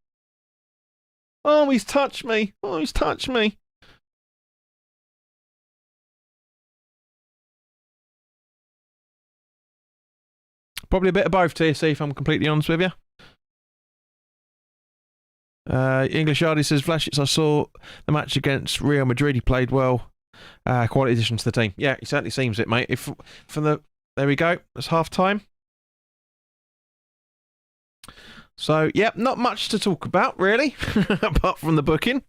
Oh, he's touched me. Oh, he's touched me. Probably a bit of both, TC, if I'm completely honest with you. English Yardy says, Vlasic, I saw the match against Real Madrid. He played well. Quality addition to the team. Yeah, he certainly seems it, mate. There we go. It's half time. So, yeah, not much to talk about, really, apart from the booking.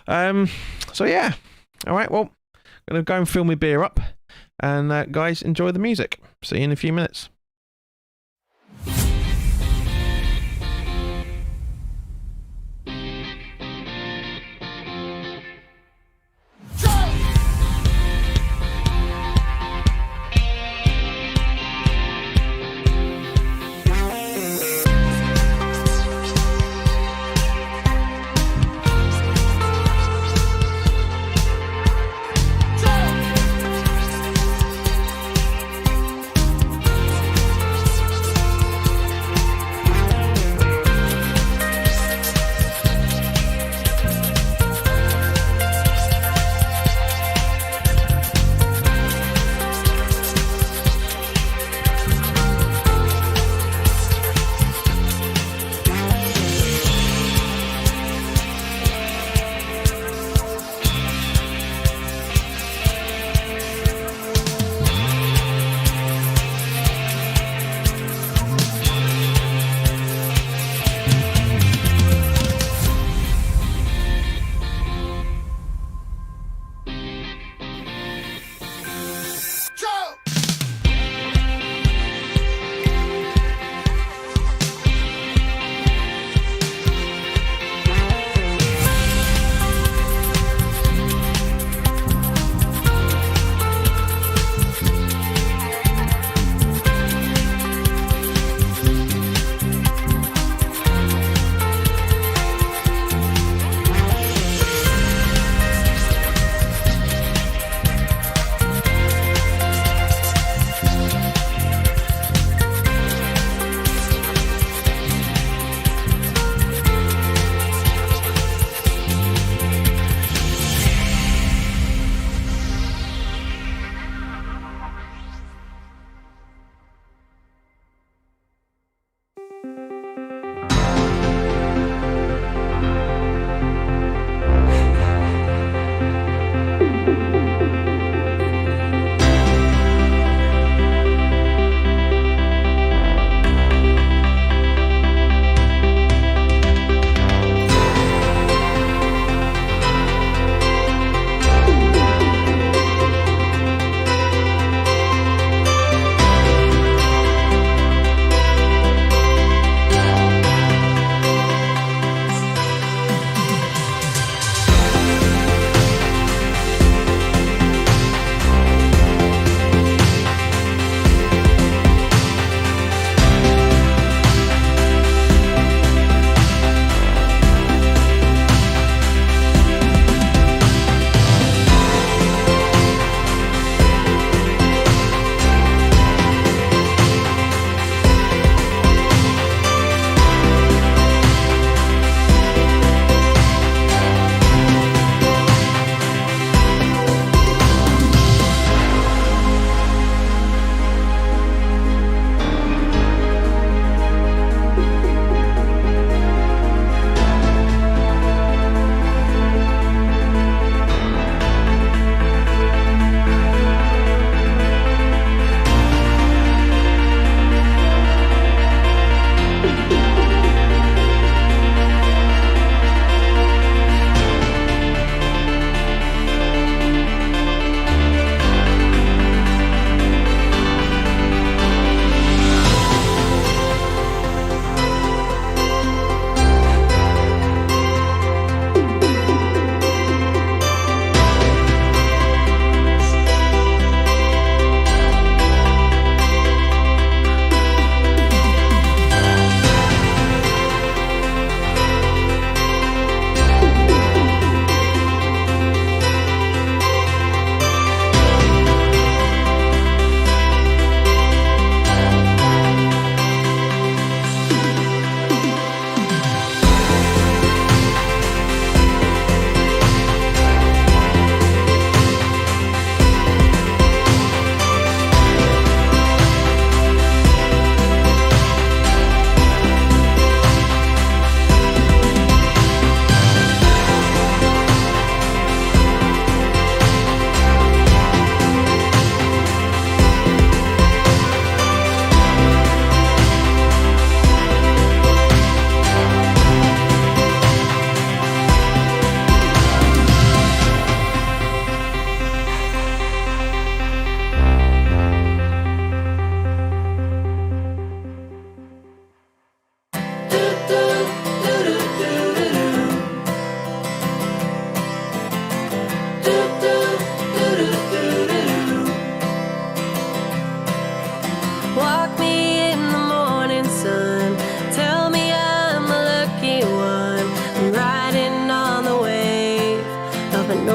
So, yeah. All right, well, I'm going to go and fill my beer up. And, guys, enjoy the music. See you in a few minutes.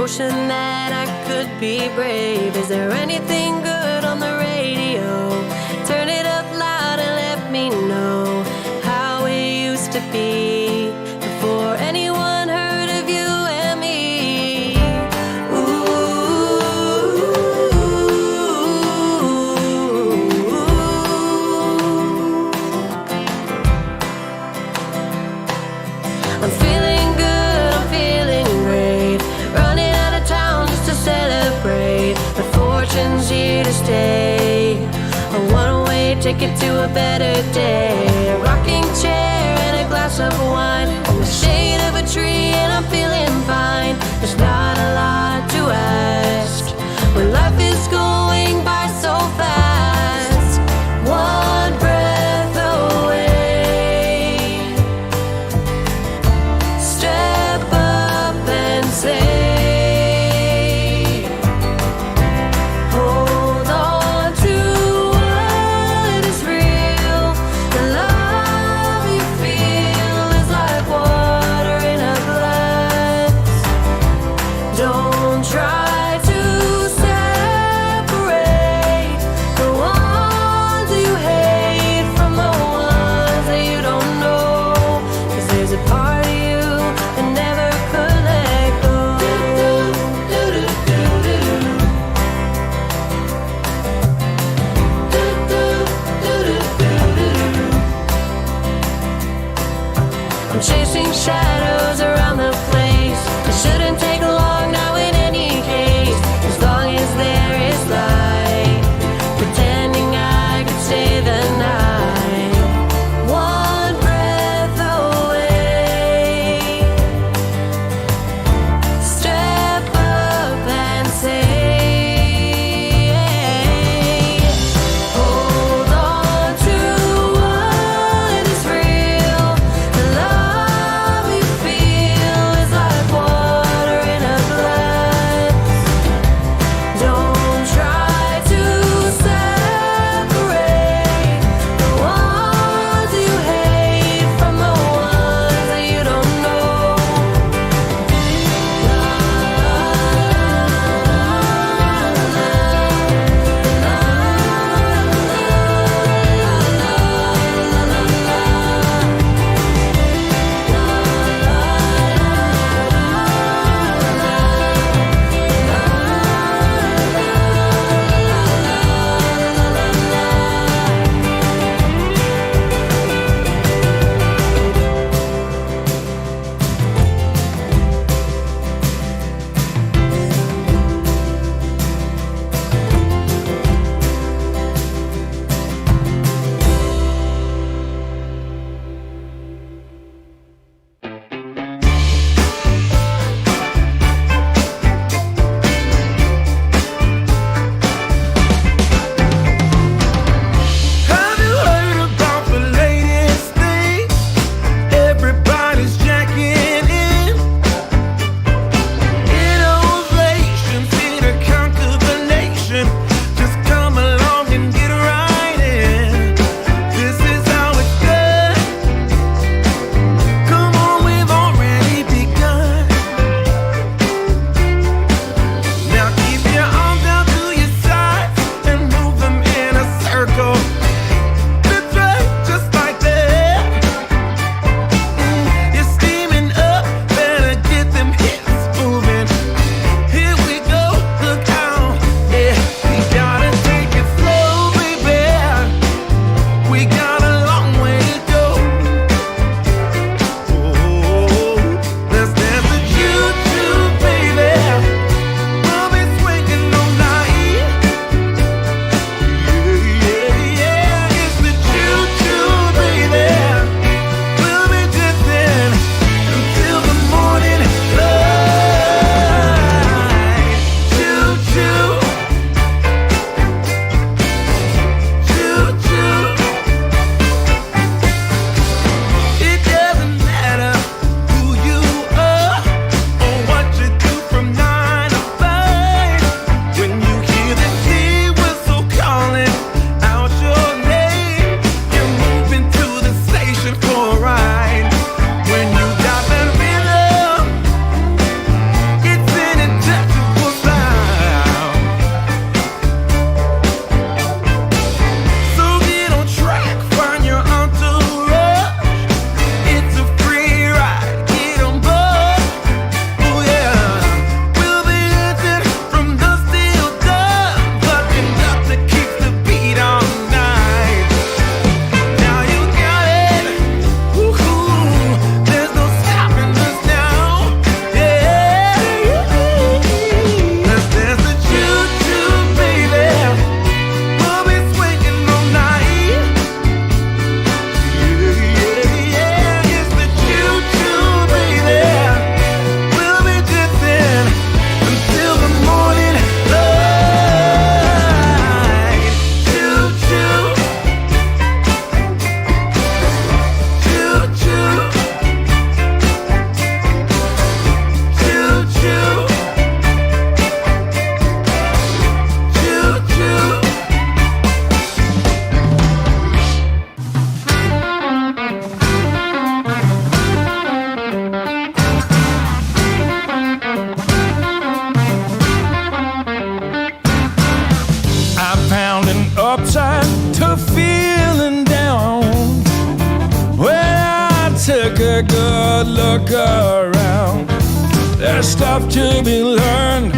notion that I could be brave. Is there anything good on the radio? Turn it up loud and let me know how it used to be before anyone heard of you and me. I'm feeling good, I'm feeling great. Running out of town just to celebrate. But fortune's here to stay. A one-way ticket to a better day. A rocking chair and a glass of wine. In the shade of a tree and I'm feeling fine. There's not a lot to ask when life is going by so fast. One breath away. Step up and say, hold on to what is real. The love you feel is like water in a glass. Don't try to separate the ones you hate from the ones that you don't know. 'Cause there's a part of you that never could let go. I'm chasing shadows around the place. It shouldn't take long now in any case. As long as there is light, pretending I could stay the night. One breath away. Step up and say, hold on to what is real. The love you feel is like water in a took a good look around. There's stuff to be learned,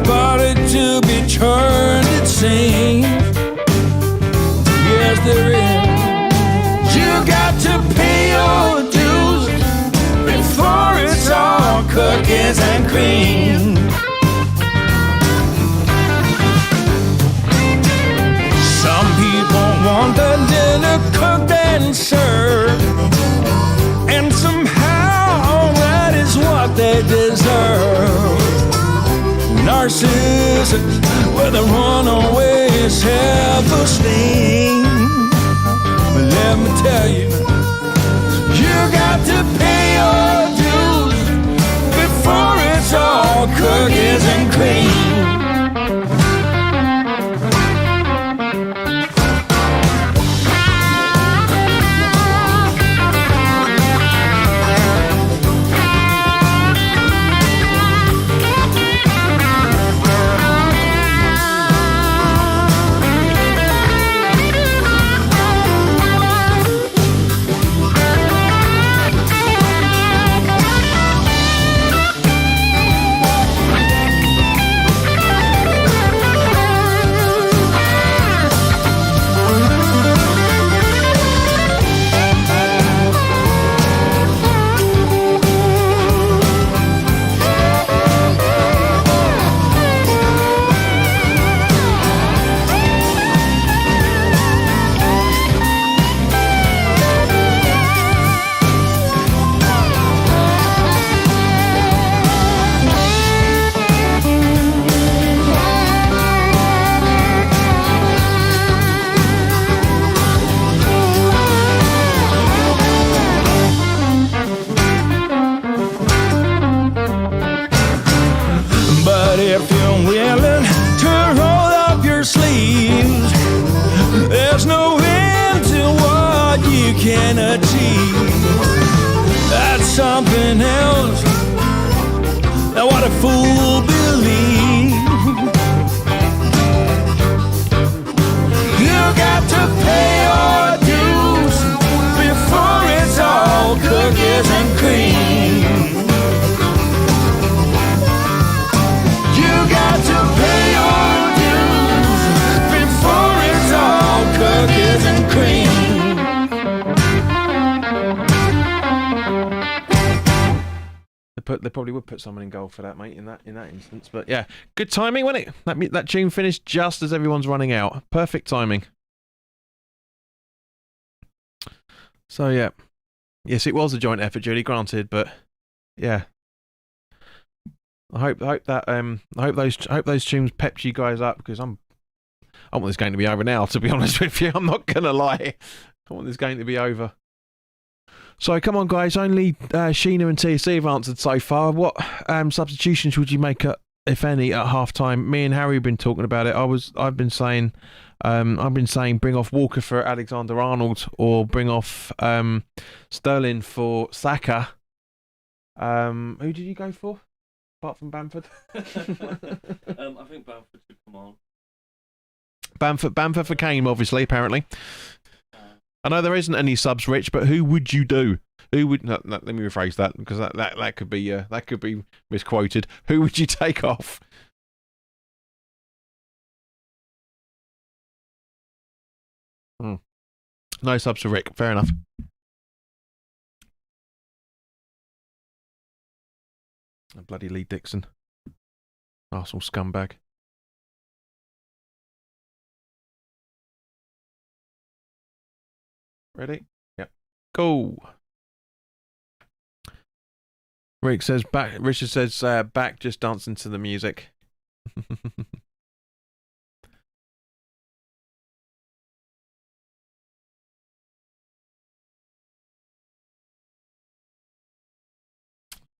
body to be turned, it seems. Yes, there is. You got to pay your dues before it's all cookies and cream. Some people want the dinner cooked and served, and somehow that is what they deserve. Narcissus with a runaway self-esteem. But let me tell you, you got to pay your dues before it's all cookies and cream. If you're willing to roll up your sleeves, there's no end to what you can achieve. That's something else than what a fool believes. You got to pay your dues before it's all cookies and cream. Got to pay your dues before it's all cookies and cream. They probably would put someone in goal for that, mate, in that instance. But yeah, good timing, wasn't it? That tune finished just as everyone's running out. Perfect timing. So yeah, yes, it was a joint effort, Julie, granted, but yeah. I hope those tunes pepped you guys up, because I want this game to be over now, to be honest with you. I'm not gonna lie. I want this game to be over. So come on, guys. Only Sheena and TC have answered so far. What substitutions would you make, if any, at half time? Me and Harry have been talking about it. I've been saying bring off Walker for Alexander Arnold, or bring off Sterling for Saka. Who did you go for? Apart from Bamford? I think Bamford should come on. Bamford for Kane, obviously, apparently. I know there isn't any subs, Rich, but who would you do? Who would? No, let me rephrase that, because that could be misquoted. Who would you take off? No subs for Rick. Fair enough. Bloody Lee Dixon. Arsenal scumbag. Ready? Yep. Go. Rick says back. Richard says back, just dancing to the music.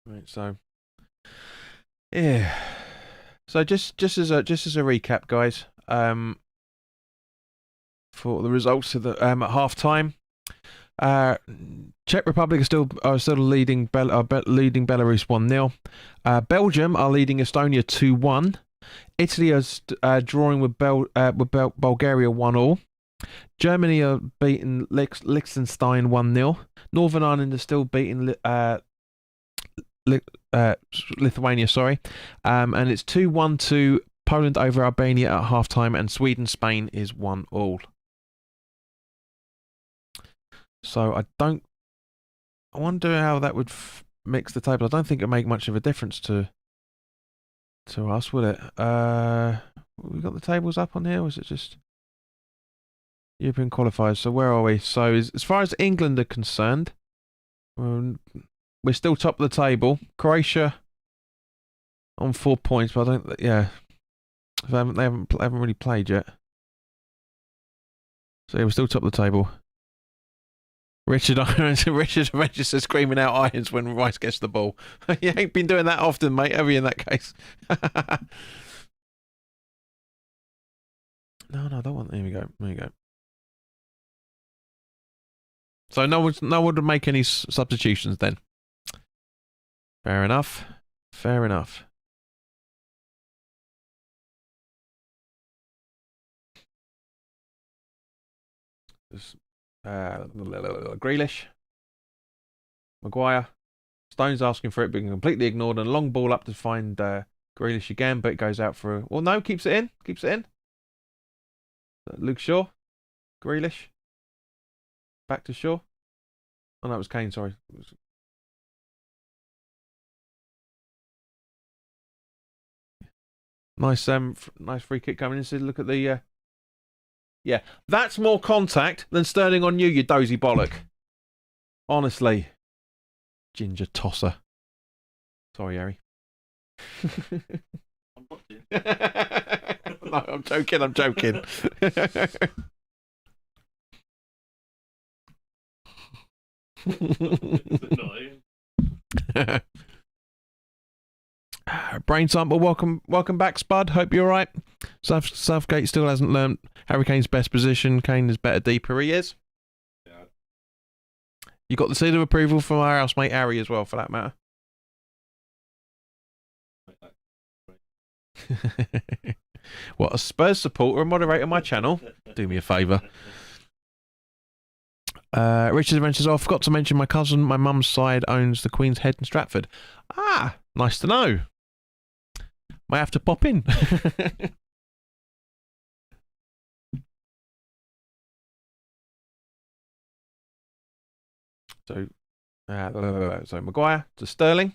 Right, so yeah. So just as a recap, guys, for the results of the at half time, Czech Republic are still leading leading Belarus 1-0. Belgium are leading Estonia 2-1. Italy is drawing with Bulgaria 1-1. Germany are beating Liechtenstein 1-0. Northern Ireland are still beating Lithuania, sorry. And it's 2-1 to Poland over Albania at half-time, and Sweden-Spain is 1-1. So I wonder how that would mix the table. I don't think it'd make much of a difference to us, will it? We got the tables up on here, or is it just European qualifiers? So where are we? So as far as England are concerned, we're still top of the table. Croatia on 4 points, but I don't. Yeah, they haven't really played yet. So yeah, we're still top of the table. Richard says screaming out irons when Rice gets the ball. You ain't been doing that often, mate, have you, in that case? No, I don't want. There we go. There you go. So no one would make any substitutions then. Fair enough. Fair enough. Grealish, Maguire, Stone's asking for it, being completely ignored, and a long ball up to find Grealish again, but it goes out for well, no, keeps it in. Luke Shaw, Grealish, back to Shaw. Oh no, it was Kane. Sorry. Nice free kick coming in. So look at the. Yeah, that's more contact than Sterling on you dozy bollock. Honestly. Ginger tosser. Sorry, Harry. I'm watching. No, I'm joking. It's annoying. Brain sample, welcome back, Spud. Hope you're alright. Southgate still hasn't learned Harry Kane's best position. Kane is better deeper. He is. Yeah. You got the seal of approval from our housemate Harry as well, for that matter. What, a Spurs supporter and moderator on my channel? Do me a favour. Richard Adventures. I forgot to mention my cousin, my mum's side, owns the Queen's Head in Stratford. Ah, nice to know. Might have to pop in. So Maguire to Sterling.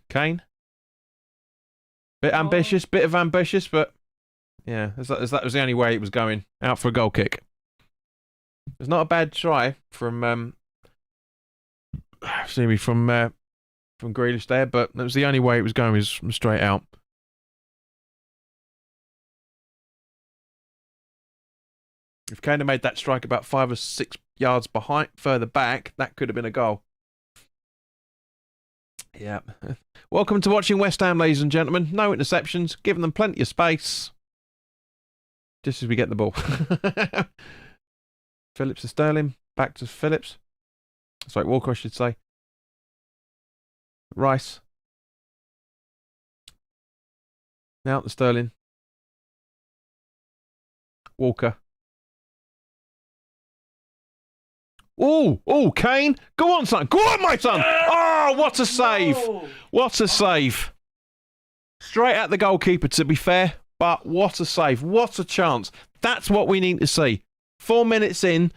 Kane. Bit ambitious, but yeah, that was the only way it was going. Out for a goal kick. It's not a bad try from Grealish there, but that was the only way it was going, was from straight out. If Kane had made that strike about 5 or 6 yards further back, that could have been a goal. Yeah. Welcome to watching West Ham, ladies and gentlemen. No interceptions, giving them plenty of space. Just as we get the ball. Phillips to Sterling. Back to Phillips. Sorry, Walker, I should say. Rice. Now to Sterling. Walker. Oh, Kane. Go on, son. Go on, my son. Oh, what a save. No. What a save. Straight at the goalkeeper, to be fair. But what a save. What a chance. That's what we need to see. 4 minutes in.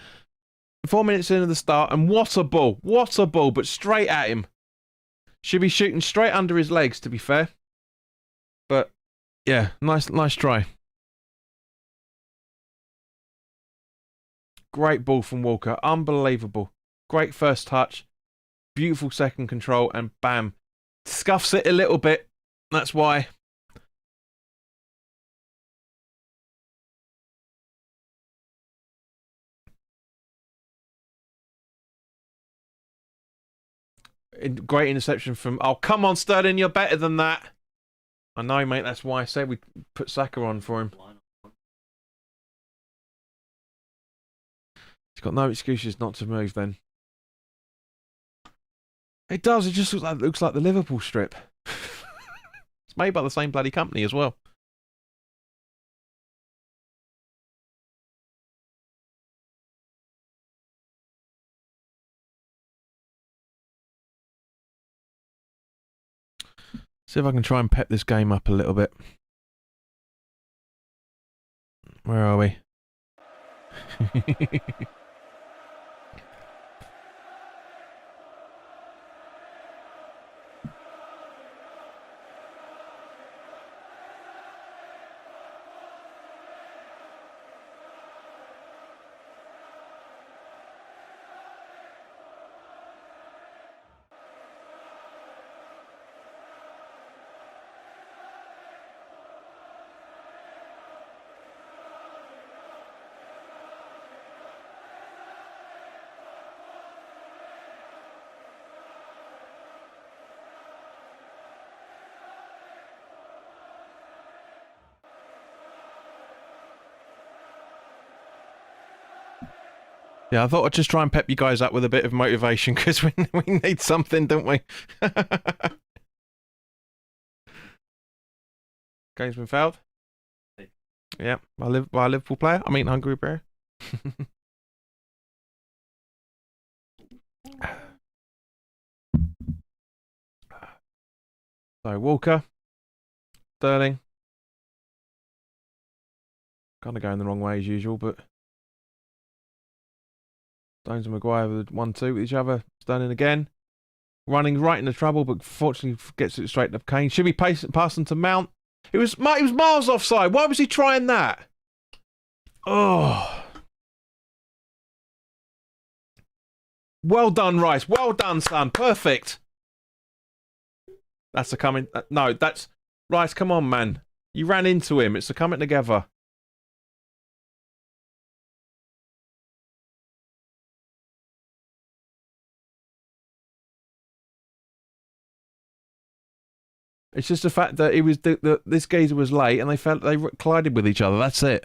4 minutes into the start. And what a ball. What a ball. But straight at him. Should be shooting straight under his legs, to be fair. But, yeah. Nice try. Great ball from Walker. Unbelievable. Great first touch. Beautiful second control. And bam. Scuffs it a little bit. That's why. Great interception from... Oh, come on, Sterling. You're better than that. I know, mate. That's why I said we put Saka on for him. He's got no excuses not to move then. It does. It just looks like the Liverpool strip. It's made by the same bloody company as well. See if I can try and pep this game up a little bit. Where are we? Yeah, I thought I'd just try and pep you guys up with a bit of motivation because we need something, don't we? Game's been fouled. Yeah, by a Liverpool player. I mean, Hungary player. So Walker, Sterling. Kind of going the wrong way as usual, but. Stones and Maguire with 1-2 with each other. Sterling again. Running right into trouble, but fortunately gets it straight up Kane. Should be passing to Mount. It was miles offside. Why was he trying that? Oh. Well done, Rice. Well done, son. Perfect. That's a coming. No, that's... Rice, come on, man. You ran into him. It's a coming together. It's just the fact that it was this geezer was late and they collided with each other. That's it.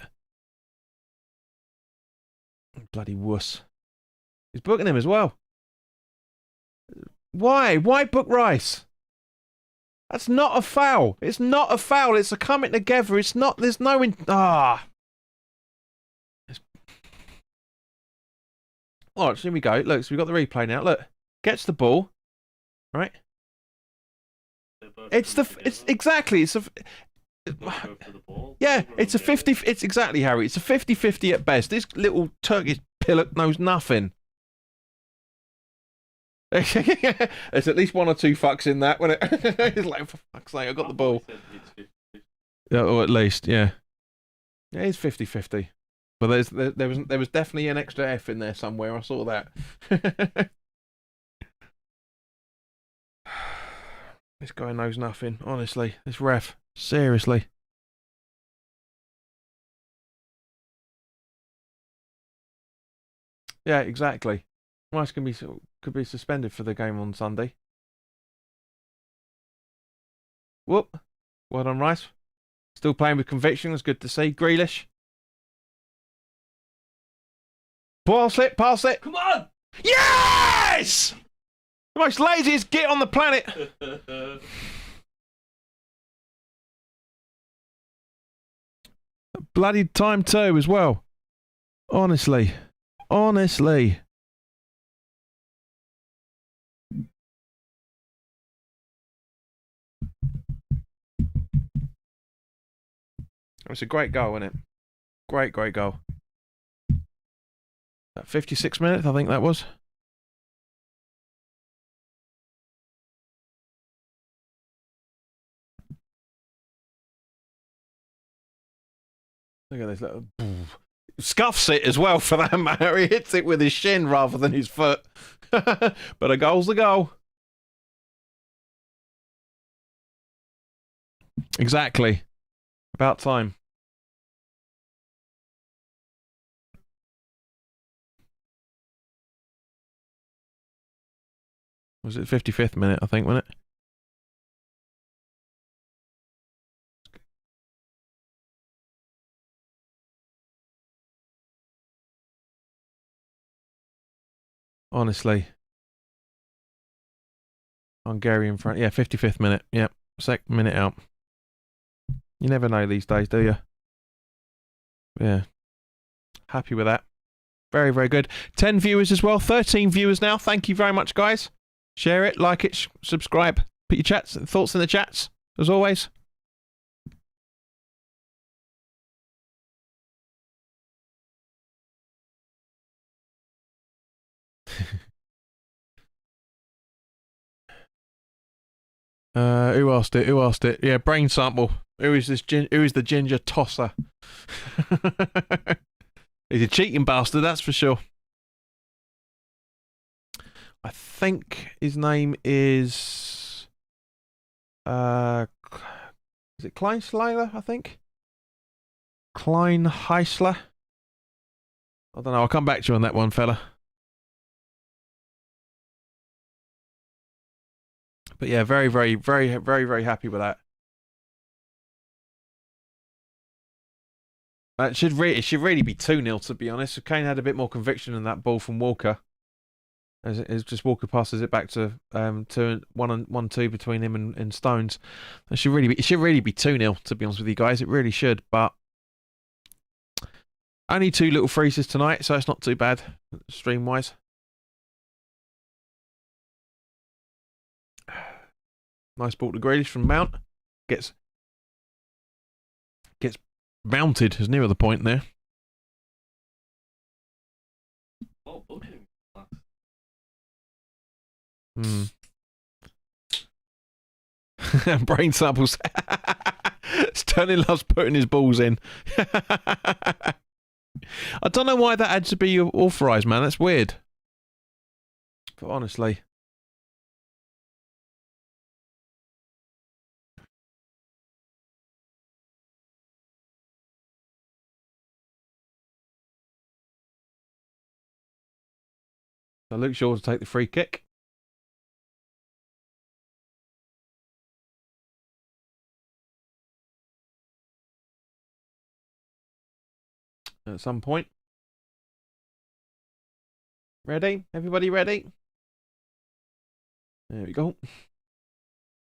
Bloody wuss. He's booking him as well. Why? Why book Rice? That's not a foul. It's not a foul. It's a coming together. It's not. There's no. Alright, so here we go. Look, so we've got the replay now. Look. Gets the ball. Right? It's exactly. Yeah, it's a 50. It's exactly, Harry. It's a 50-50 at best. This little Turkish pillock knows nothing. There's at least one or two fucks in that when it. It's like, for fuck's sake, I got the ball. Yeah, or at least, yeah. Yeah, it's 50-50. But there was definitely an extra F in there somewhere. I saw that. This guy knows nothing, honestly. This ref, seriously. Yeah, exactly. Rice could be suspended for the game on Sunday. Whoop. Well done, Rice. Still playing with conviction. It's good to see. Grealish. Pass it. Come on! Yes! The most laziest git on the planet. Bloody time too as well. Honestly. It's a great goal, isn't it? Great goal. That 56 minutes, I think that was. Look at this little... Scuffs it as well, for that matter. He hits it with his shin rather than his foot. But a goal's a goal. Exactly. About time. Was it 55th minute, I think, wasn't it? Honestly. Hungarian front. Yeah, 55th minute. Yep. Second minute out. You never know these days, do you? Yeah. Happy with that. Very, very good. 10 viewers as well. 13 viewers now. Thank you very much, guys. Share it, like it, subscribe. Put your thoughts in the chats. as always. Who asked it? Who asked it? Yeah, brain sample. Who is this? Who is the ginger tosser? He's a cheating bastard, that's for sure. I think his name is is it Kleinschleiler, I think? Klein Heisler? I don't know, I'll come back to you on that one, fella. But yeah, very, very, very, very, very happy with that. It should really be 2-0, to be honest. If Kane had a bit more conviction in that ball from Walker. As just Walker passes it back to 1-2 between him and Stones. It should really be 2-0, to be honest with you guys. It really should, but only 2 little freezes tonight, so it's not too bad stream wise. Nice ball to Grealish from Mount. Gets mounted as near the point there. Oh, booking. Brain samples. Sterling loves putting his balls in. I don't know why that had to be authorised, man. That's weird. But honestly. So Luke Shaw to take the free kick. At some point. Ready? Everybody ready? There we go.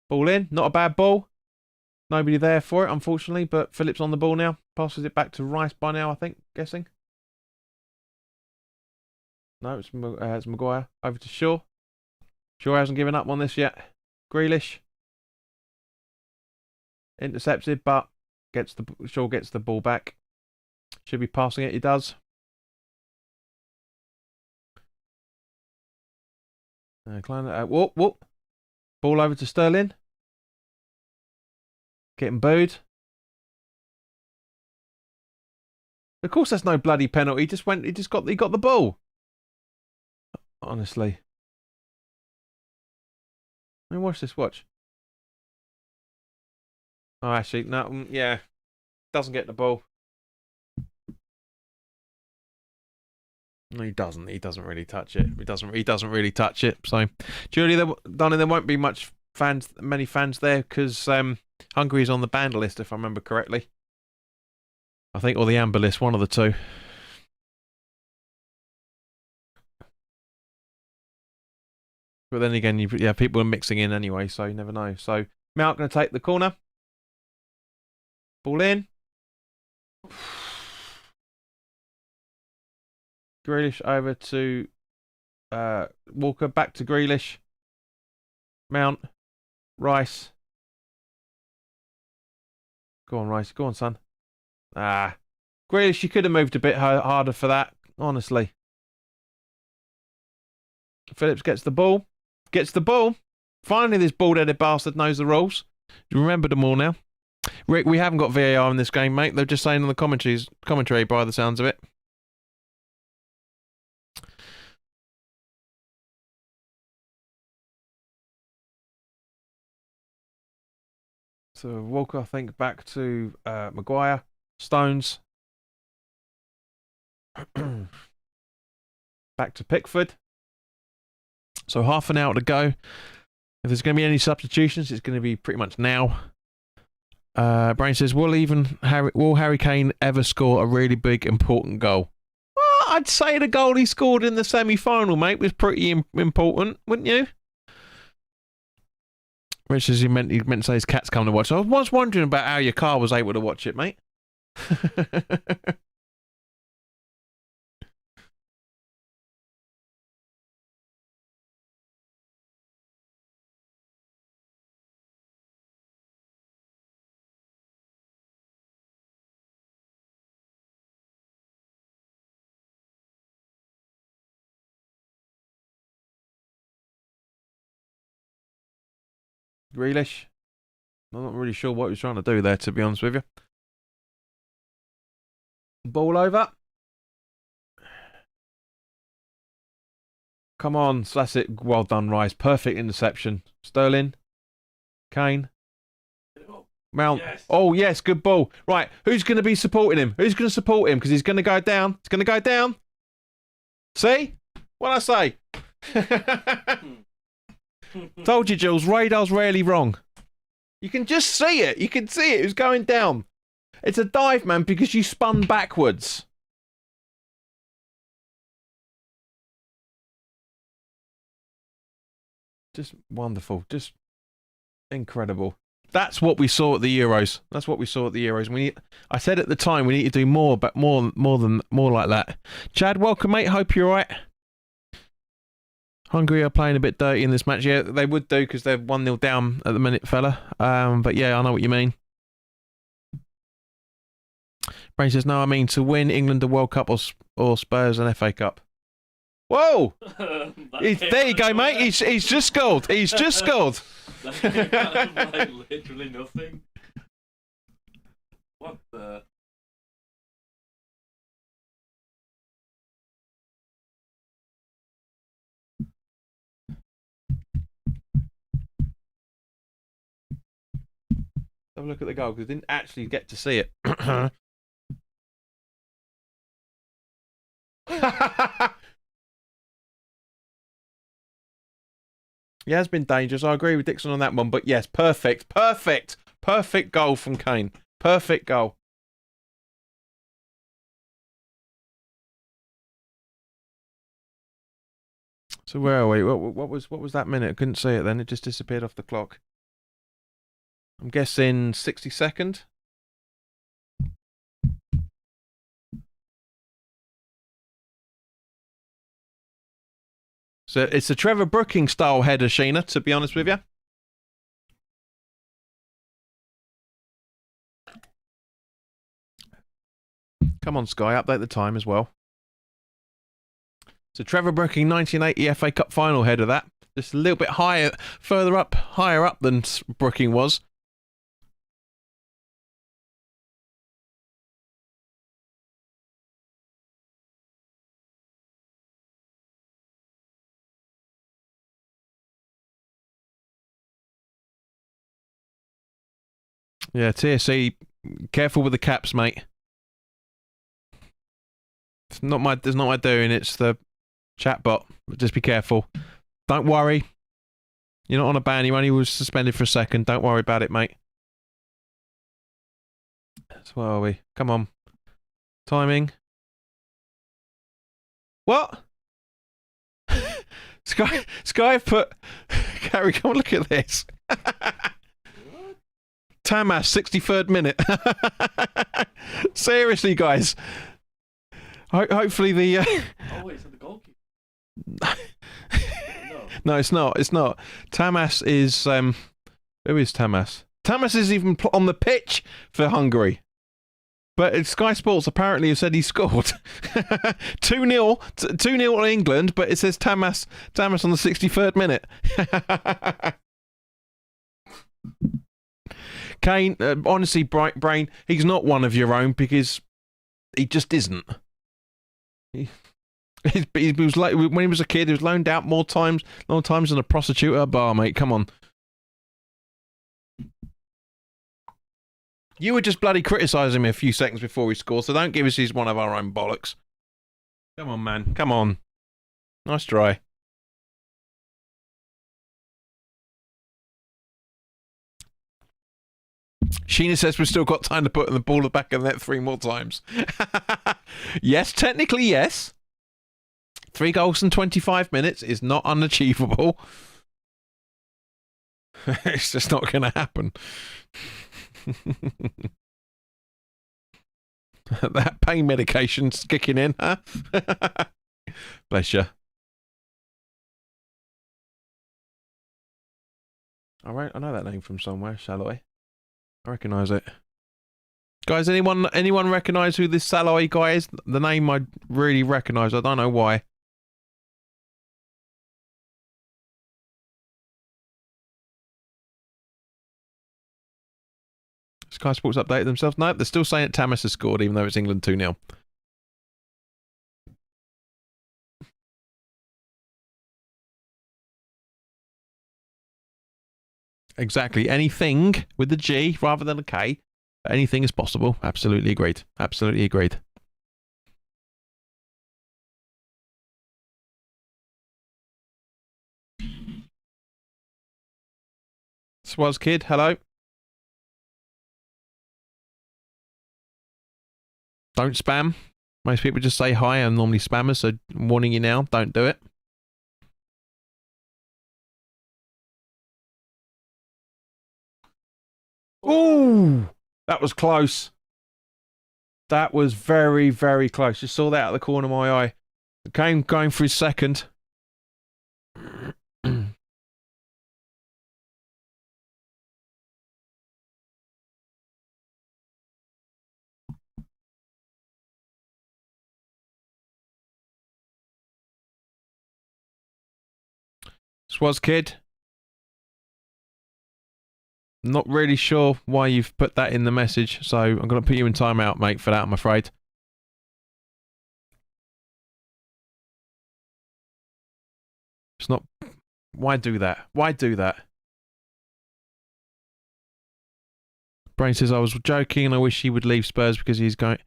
Ball in. Not a bad ball. Nobody there for it, unfortunately, but Phillips on the ball now. Passes it back to Rice by now, I think, guessing. No, it's Maguire. Over to Shaw. Shaw hasn't given up on this yet. Grealish. Intercepted, but Shaw gets the ball back. Should be passing it, he does. Whoop. Ball over to Sterling. Getting booed. Of course that's no bloody penalty. He got the ball. Honestly. I mean, watch this, watch. Oh, actually, no, yeah. Doesn't get the ball. No, he doesn't. He doesn't really touch it. He doesn't really touch it. So, Julie, Donnie, there won't be many fans there because Hungary is on the banned list, if I remember correctly. I think, or the amber list, one of the two. But then again, people are mixing in anyway, so you never know. So, Mount going to take the corner. Ball in. Grealish over to Walker, back to Grealish. Mount. Rice. Go on, Rice. Go on, son. Grealish, you could have moved a bit harder for that, honestly. Phillips gets the ball. Finally, this bald-headed bastard knows the rules. You remember them all now. Rick, we haven't got VAR in this game, mate. They're just saying on the commentary by the sounds of it. So Walker, I think, back to Maguire. Stones. Back to Pickford. So half an hour to go. If there's going to be any substitutions, it's going to be pretty much now. Brain says, will Harry Kane ever score a really big, important goal? Well, I'd say the goal he scored in the semi-final, mate, was pretty important, wouldn't you? Rich says he meant to say his cat's coming to watch. I was wondering about how your car was able to watch it, mate. Grealish. I'm not really sure what he was trying to do there, to be honest with you. Ball over. Come on, so that's it. Well done, Rice. Perfect interception. Sterling. Kane. Mount. Yes. Oh, yes, good ball. Right, who's going to be supporting him? Who's going to support him? Because he's going to go down. It's going to go down. See? What'd I say? Told you, Jules, radar's rarely wrong. You can just see it. You can see it. It was going down. It's a dive, man, because you spun backwards. Just wonderful. Just incredible. That's what we saw at the Euros. That's what we saw at the Euros. I said at the time we need to do more, but more like that. Chad, welcome, mate. Hope you're all right. Hungary are playing a bit dirty in this match. Yeah, they would do because they're 1-0 down at the minute, fella. But yeah, I know what you mean. Brain says, no, I mean to win England the World Cup or Spurs an FA Cup. Whoa! There you go, mate. He's just scored. He's just scored. Like literally nothing. What the? Have a look at the goal because I didn't actually get to see it. He has been dangerous. I agree with Dixon on that one. But yes, perfect goal from Kane. Perfect goal. So where are we? What was that minute? I couldn't see it then. It just disappeared off the clock. I'm guessing 62nd. So it's a Trevor Brooking style header, Sheena, to be honest with you. Come on, Sky, update the time as well. So Trevor Brooking 1980 FA Cup final header, that. Just a little bit higher, higher up than Brooking was. Yeah, TSC, careful with the caps, mate. It's not my doing. It's the chat bot. Just be careful. Don't worry. You're not on a ban. You only was suspended for a second. Don't worry about it, mate. So where are we? Come on. Timing. What? Sky put. Gary, come on, look at this. Tamas, 63rd minute. Seriously, guys. Hopefully the. Oh wait, so the goalkeeper. No, it's not. It's not. Tamas is. Who is Tamas? Tamas is even on the pitch for Hungary. But Sky Sports apparently have said he scored. 2-0. 2-0 on England, but it says Tamas on the 63rd minute. Kane, honestly, Bright Brain, he's not one of your own because he just isn't. He was like when he was a kid, he was loaned out more times than a prostitute at a bar, mate. Come on. You were just bloody criticising me a few seconds before he scored, so don't give us he's one of our own bollocks. Come on, man. Come on. Nice try. Sheena says we've still got time to put the ball back in the net 3 more times. Yes, technically, yes. 3 goals in 25 minutes is not unachievable. It's just not going to happen. That pain medication's kicking in, huh? Bless you. All right, I know that name from somewhere, Shalloy. I recognise it. Guys, anyone recognise who this Saloy guy is? The name I really recognise. I don't know why. Sky Sports updated themselves. No, they're still saying Tamas has scored, even though it's England 2-0. Exactly. Anything with the G rather than a K. Anything is possible. Absolutely agreed. Absolutely agreed. Swaz Kid, hello. Don't spam. Most people just say hi. I'm normally spammers, so I'm warning you now. Don't do it. Ooh, that was close. That was very, very close. Just saw that out of the corner of my eye. Came going for his second. Swaz Kid. Not really sure why you've put that in the message, so I'm going to put you in timeout, mate, for that, I'm afraid. It's not... Why do that? Why do that? Brain says, I was joking and I wish he would leave Spurs because he's going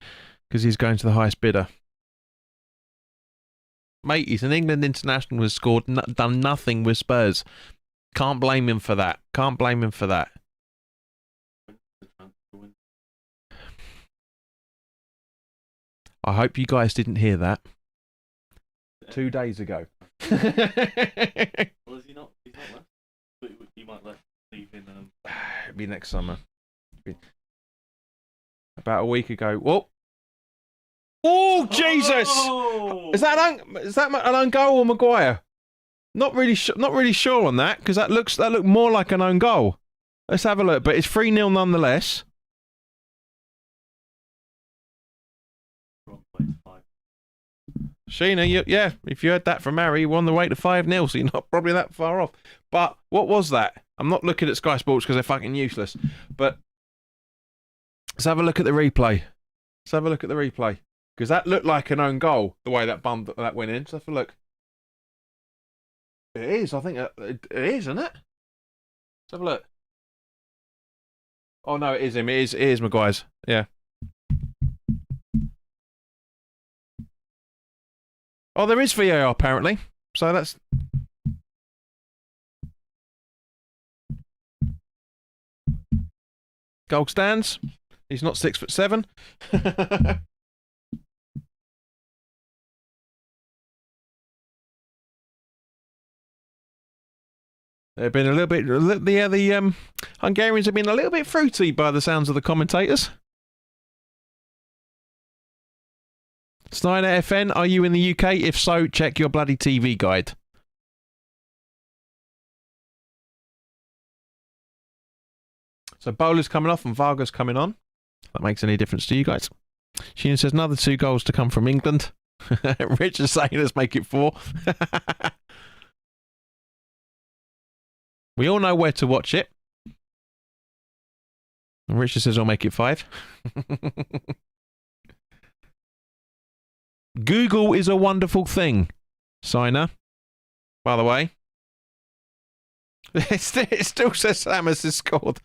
to the highest bidder. Mate, he's an England international who has scored, done nothing with Spurs. Can't blame him for that. Can't blame him for that. I hope you guys didn't hear that 2 days ago. Well, is he not? He's not left. But he might leave in. It'll be next summer. About a week ago. Whoa! Oh Jesus! Oh! Is that an own goal or Maguire? Not really sure on that because that looked more like an own goal. Let's have a look. But it's 3-0 nonetheless. Sheena, yeah, if you heard that from Harry, you're on the way to 5-0, so you're not probably that far off. But what was that? I'm not looking at Sky Sports because they're fucking useless. But let's have a look at the replay. Let's have a look at the replay. Because that looked like an own goal, the way that that went in. So have a look. It is, I think it is, isn't it? Let's have a look. Oh no, it is him. It is Maguire's. Yeah. Oh, there is VAR apparently. So that's... Goal stands. He's not 6'7". They've been a little bit... The Hungarians have been a little bit fruity by the sounds of the commentators. Snyder FN, are you in the UK? If so, check your bloody TV guide. So Bowler's coming off and Varga's coming on. If that makes any difference to you guys. Sheena says another 2 goals to come from England. Rich is saying let's make it 4. We all know where to watch it. And Richard says I'll make it 5. Google is a wonderful thing, Signer. By the way. It still says Samus has scored.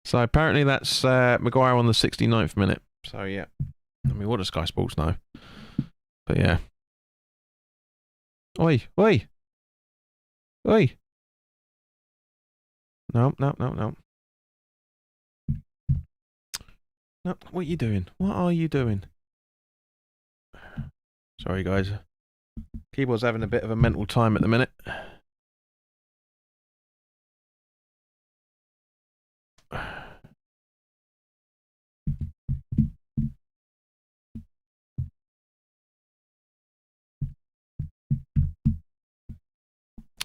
So apparently that's Maguire on the 69th minute. So yeah. I mean, what does Sky Sports know? But yeah. Oi, oi. Oi. No. No, what are you doing? What are you doing? Sorry, guys. Keyboard's having a bit of a mental time at the minute.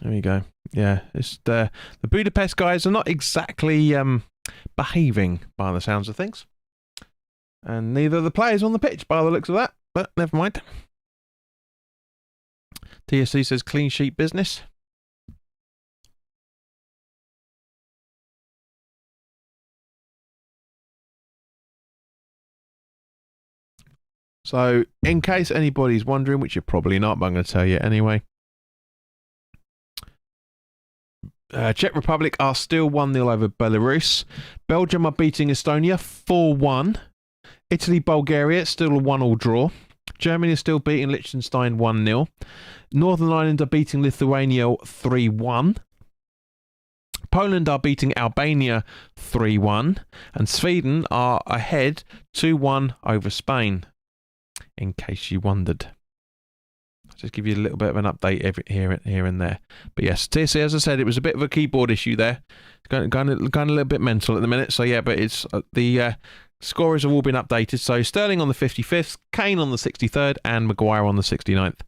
There we go. Yeah, it's the Budapest guys are not exactly behaving by the sounds of things, and neither are the players on the pitch by the looks of that. But never mind. TSC says clean sheet business. So, in case anybody's wondering, which you're probably not, but I'm going to tell you anyway. Czech Republic are still 1-0 over Belarus. Belgium are beating Estonia 4-1. Italy, Bulgaria, still a 1-1 draw. Germany is still beating Liechtenstein 1-0. Northern Ireland are beating Lithuania 3-1. Poland are beating Albania 3-1. And Sweden are ahead 2-1 over Spain, in case you wondered. I'll just give you a little bit of an update here and there. But yes, TSC, as I said, it was a bit of a keyboard issue there. Going a little bit mental at the minute. So yeah, but it's the scorers have all been updated. So Sterling on the 55th, Kane on the 63rd, and Maguire on the 69th.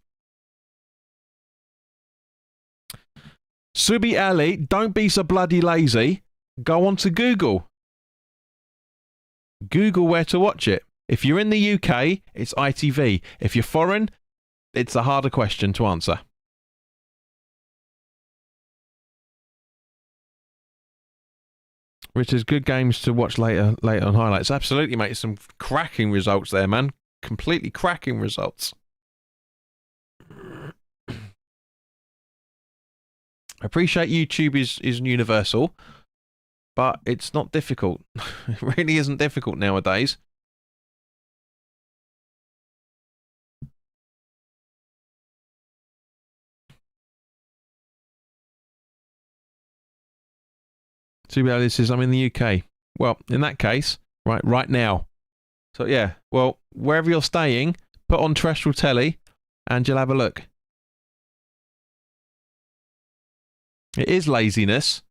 Subi Ali, don't be so bloody lazy. Go on to Google. Google where to watch it. If you're in the UK, it's ITV. If you're foreign, it's a harder question to answer. Which is good games to watch later on highlights. Absolutely, mate. Some cracking results there, man. Completely cracking results. I appreciate YouTube is universal, but it's not difficult. It really isn't difficult nowadays. This says, I'm in the UK. Well, in that case, right now. So yeah, well, wherever you're staying, put on terrestrial telly and you'll have a look. It is laziness.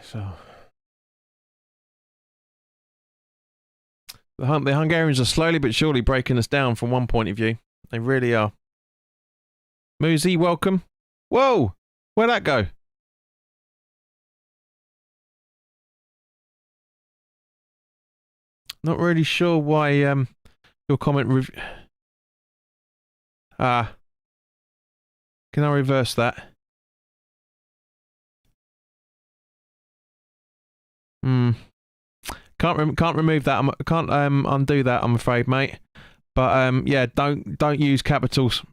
So the Hungarians are slowly but surely breaking us down from one point of view. They really are. Muzi, welcome. Whoa! Where'd that go? Not really sure why your comment can I reverse that? Can't remove that. Can't undo that, I'm afraid, mate. But yeah, don't use capitals.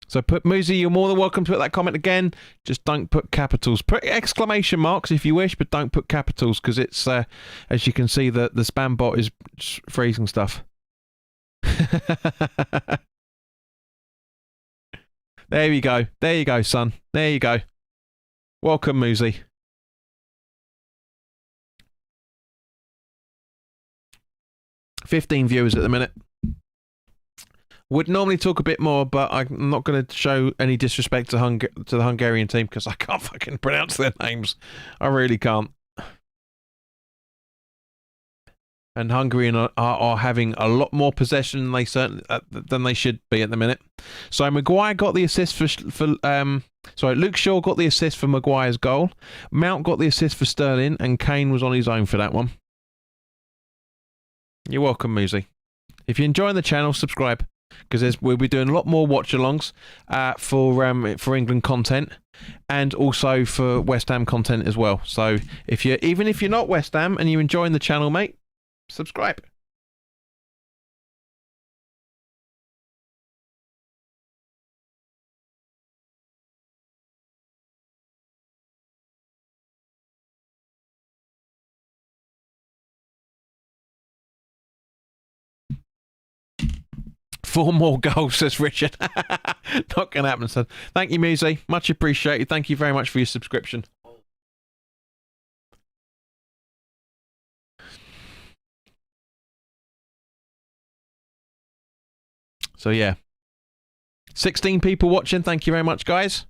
So put Muzi, you're more than welcome to put that comment again. Just don't put capitals. Put exclamation marks if you wish, but don't put capitals because it's as you can see the spam bot is freezing stuff. There you go. There you go, son. There you go. Welcome, Muzi. $15 viewers at the minute. Would normally talk a bit more, but I'm not going to show any disrespect to the Hungarian team because I can't fucking pronounce their names. I really can't. And Hungary are having a lot more possession than they should be at the minute. So Maguire got the assist sorry, Luke Shaw got the assist for Maguire's goal. Mount got the assist for Sterling, and Kane was on his own for that one. You're welcome, Muzi. If you're enjoying the channel, subscribe because we'll be doing a lot more watch-alongs for England content and also for West Ham content as well. So even if you're not West Ham and you're enjoying the channel, mate, subscribe. Four more goals, says Richard. Not going to happen, son. Thank you, Muzi. Much appreciated. Thank you very much for your subscription. So, yeah. 16 people watching. Thank you very much, guys.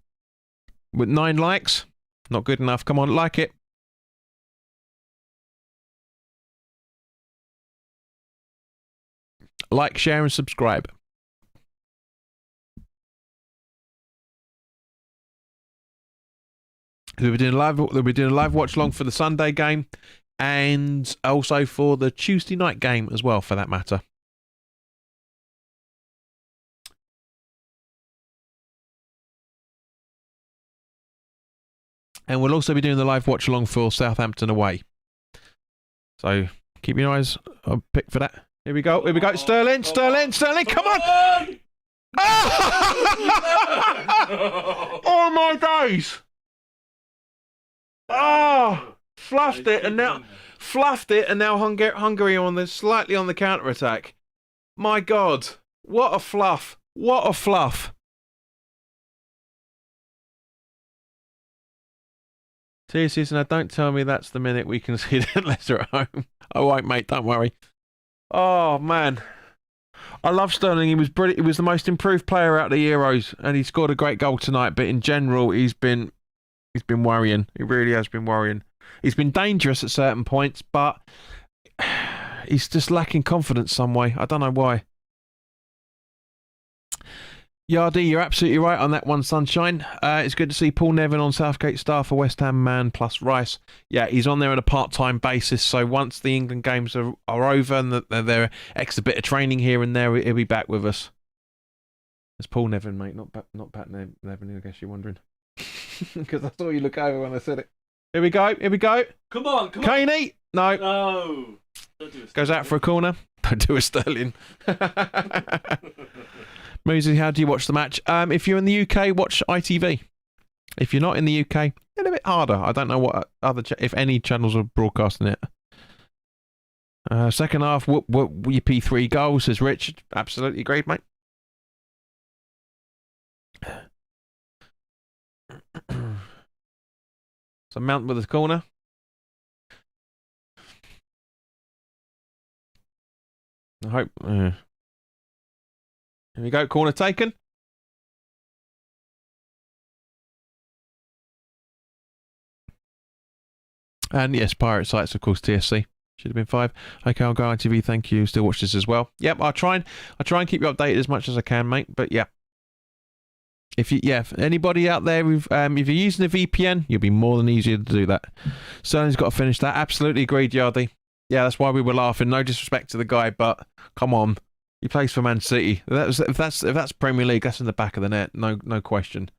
With 9 likes. Not good enough. Come on, like it. Like, share, and subscribe. We'll be doing a live watch along for the Sunday game, and also for the Tuesday night game as well, for that matter. And we'll also be doing the live watch along for Southampton away. So keep your eyes picked for that. Here we go. Here we go. Sterling. Come on. Oh my days. Oh, fluffed it, and now Hungary on slightly on the counter attack. My God, what a fluff! What a fluff! Seriously, now don't tell me that's the minute we conceded Leicester at home. I won't, mate. Don't worry. Oh man, I love Sterling. He was brilliant. He was the most improved player out of the Euros, and he scored a great goal tonight. But in general, he's been worrying. He really has been worrying. He's been dangerous at certain points, but he's just lacking confidence some way. I don't know why. Yardy, you're absolutely right on that one, Sunshine. It's good to see Paul Nevin on Southgate staff for West Ham man plus Rice. Yeah, he's on there on a part-time basis, so once the England games are over and they're extra bit of training here and there, he'll be back with us. It's Paul Nevin, mate, not Pat Nevin, I guess you're wondering. Because I saw you look over when I said it. Here we go. Come on. Caney! No. No. Don't do it. Goes out for a corner. Don't do a Sterling. Moosey, how do you watch the match? If you're in the UK, watch ITV. If you're not in the UK, a little bit harder. I don't know what if any channels are broadcasting it. Second half, Yippee 3 goals, says Richard. Absolutely agreed, mate. So Mount with his corner. I hope. Here we go. Corner taken. And yes, Pirate Sites, of course, TSC. Should have been 5. Okay, I'll go on TV. Thank you. Still watch this as well. Yep, I'll try and keep you updated as much as I can, mate. But yeah. If anybody out there, if you're using a VPN, you'll be more than easier to do that. Sterling's got to finish that. Absolutely agreed, Yardy. Yeah, that's why we were laughing. No disrespect to the guy, but come on, he plays for Man City. If that's Premier League, that's in the back of the net. No question.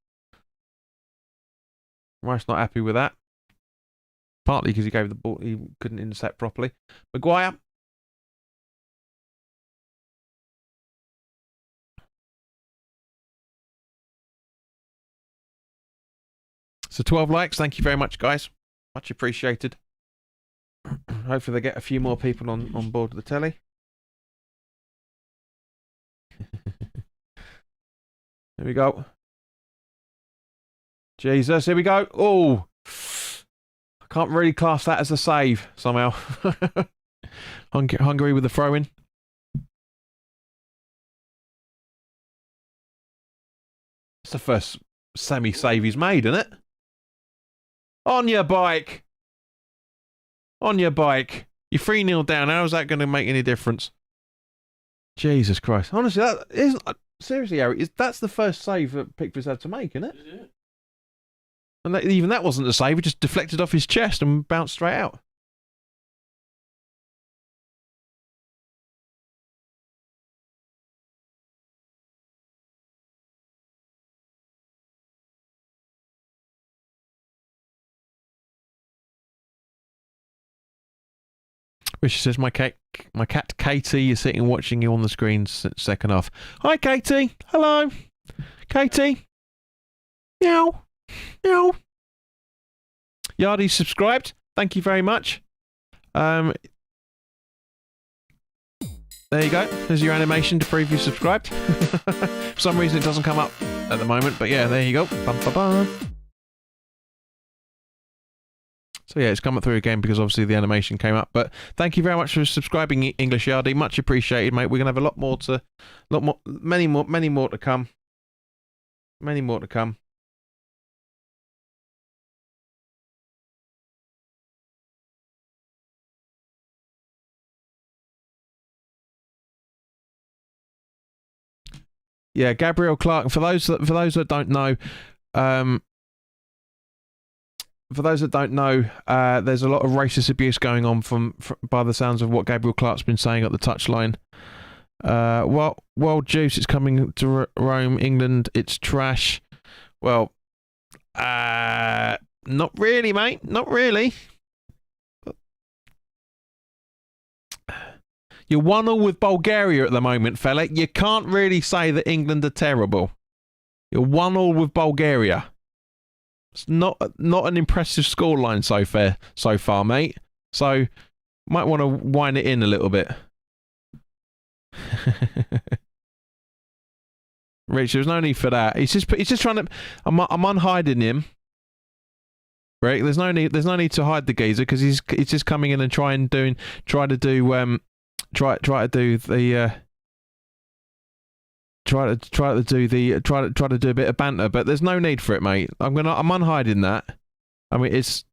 Rice not happy with that. Partly because he gave the ball, he couldn't intercept properly. Maguire. So 12 likes. Thank you very much, guys. Much appreciated. Hopefully they get a few more people on board with the telly. Here we go. Jesus, here we go. Oh, I can't really class that as a save somehow. Hungary with the throw-in. It's the first semi-save he's made, isn't it? On your bike. You're 3-0 down. How is that going to make any difference? Jesus Christ. Honestly, that isn't... Seriously, Harry, that's the first save that Pickford's had to make, isn't it? Is it? And even that wasn't a save. It just deflected off his chest and bounced straight out. Richard says, my cat Katie is sitting watching you on the screen second half. Hi, Katie. Hello. Katie. Meow. Meow. Yardy subscribed. Thank you very much. There you go. There's your animation to prove you subscribed. For some reason it doesn't come up at the moment, but yeah, there you go. Bum, ba, ba. So yeah, it's coming through again because obviously the animation came up. But thank you very much for subscribing, English Yardy. Much appreciated, mate. We're gonna have many more to come. Many more to come. Yeah, Gabriel Clark. For those that don't know, for those that don't know, there's a lot of racist abuse going on from by the sounds of what Gabriel Clark's been saying at the touchline. World juice, it's coming to Rome, England, it's trash. Well, not really, mate. Not really. You're 1-1 with Bulgaria at the moment, fella. You can't really say that England are terrible. You're 1-1 with Bulgaria. It's not an impressive scoreline so far, mate. So might want to wind it in a little bit. Rich, there's no need for that. He's just trying to. I'm unhiding him. Right? There's no need to hide the geezer because he's just coming in and try to do a bit of banter, but there's no need for it, mate. I'm unhiding that. I mean, it's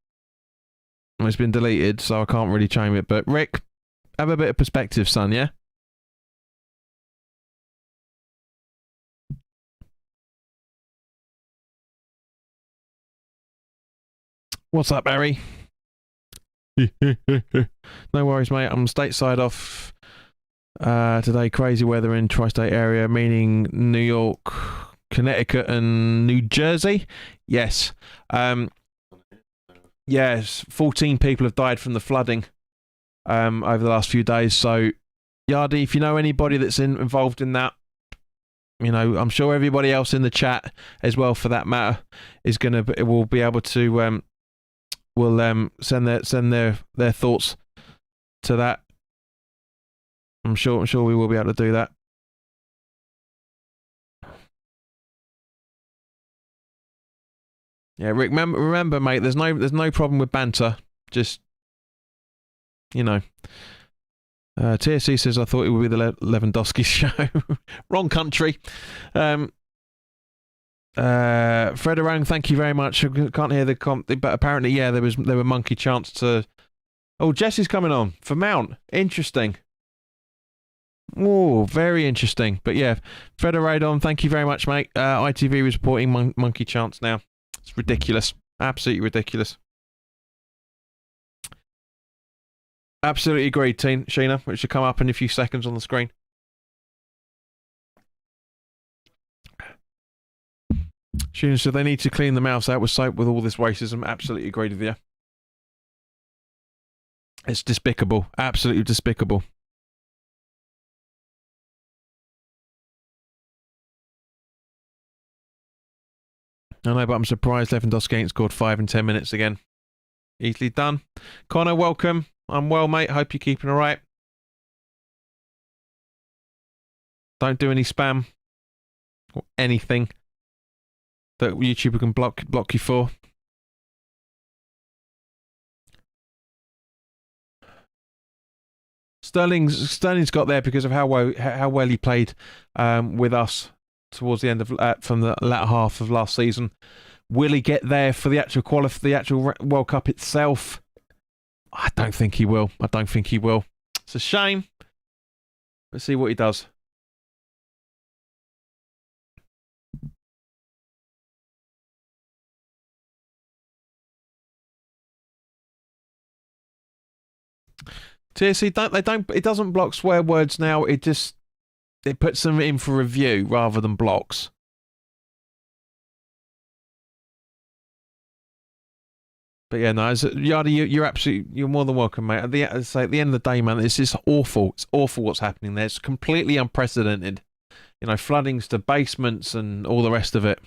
been deleted, so I can't really change it. But Rick, have a bit of perspective, son. Yeah. What's up, Barry? No worries, mate. I'm stateside off today. Crazy weather in tri-state area, meaning New York, Connecticut, and New Jersey. Yes. Yes. 14 people have died from the flooding over the last few days. So, Yardy, if you know anybody that's involved in that, you know, I'm sure everybody else in the chat as well, for that matter, will be able to send their thoughts to that. I'm sure we will be able to do that. Yeah, Rick, remember, mate, there's no problem with banter. Just, you know. TSC says, I thought it would be the Lewandowski show. Wrong country. Fred Arang, thank you very much. I can't hear the but apparently, yeah, there were monkey chants to. Oh, Jesse's coming on for Mount. Interesting. Oh, very interesting. But yeah, Fred Aradon, thank you very much, mate. ITV was reporting monkey chants now. It's ridiculous. Absolutely ridiculous. Absolutely agreed, Sheena, which should come up in a few seconds on the screen. Sheena said they need to clean the mouse out with soap with all this racism. Absolutely agreed with you. It's despicable. Absolutely despicable. I know, but I'm surprised Lewandowski ain't scored 5 in 10 minutes again. Easily done. Connor, welcome. I'm well, mate. Hope you're keeping all right. Don't do any spam or anything that YouTube can block you for. Sterling's got there because of how well he played with us towards the end of from the latter half of last season. Will he get there for the actual World Cup itself? I don't think he will. It's a shame. Let's see what he does. TSC, it doesn't block swear words now. It puts them in for review rather than blocks. But yeah, no, Yardy, you're more than welcome, mate. At the end of the day, man, it's just awful. It's awful what's happening there. It's completely unprecedented. You know, floodings to basements and all the rest of it.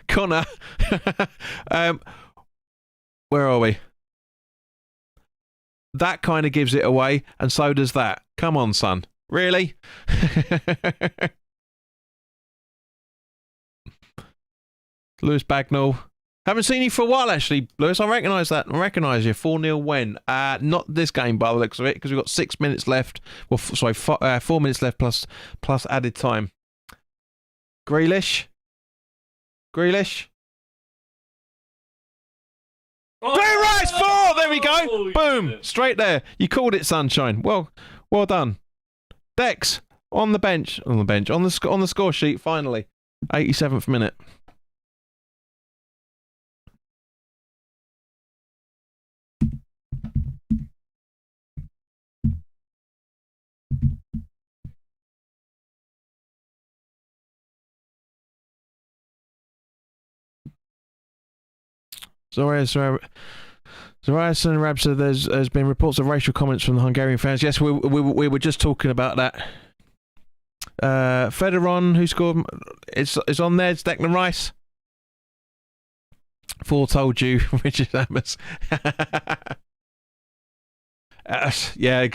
Connor, where are we? That kind of gives it away, and so does that. Come on, son. Really? Lewis Bagnall. Haven't seen you for a while, actually, Lewis. I recognise that. I recognise you. 4-0 win. Not this game, by the looks of it, because we've got 6 minutes left. Well, 4 minutes left plus added time. Grealish. Oh, Very right, 4! There we go. Holy Boom. shit. Straight there. You called it, sunshine. Well done. Dex. On the bench. On the score sheet, finally. 87th minute. Zorias and Rab said there's been reports of racial comments from the Hungarian fans. Yes, we were just talking about that. Federon, who scored, it's on there. It's Declan Rice. Foretold you, Richard Hammers. Yeah,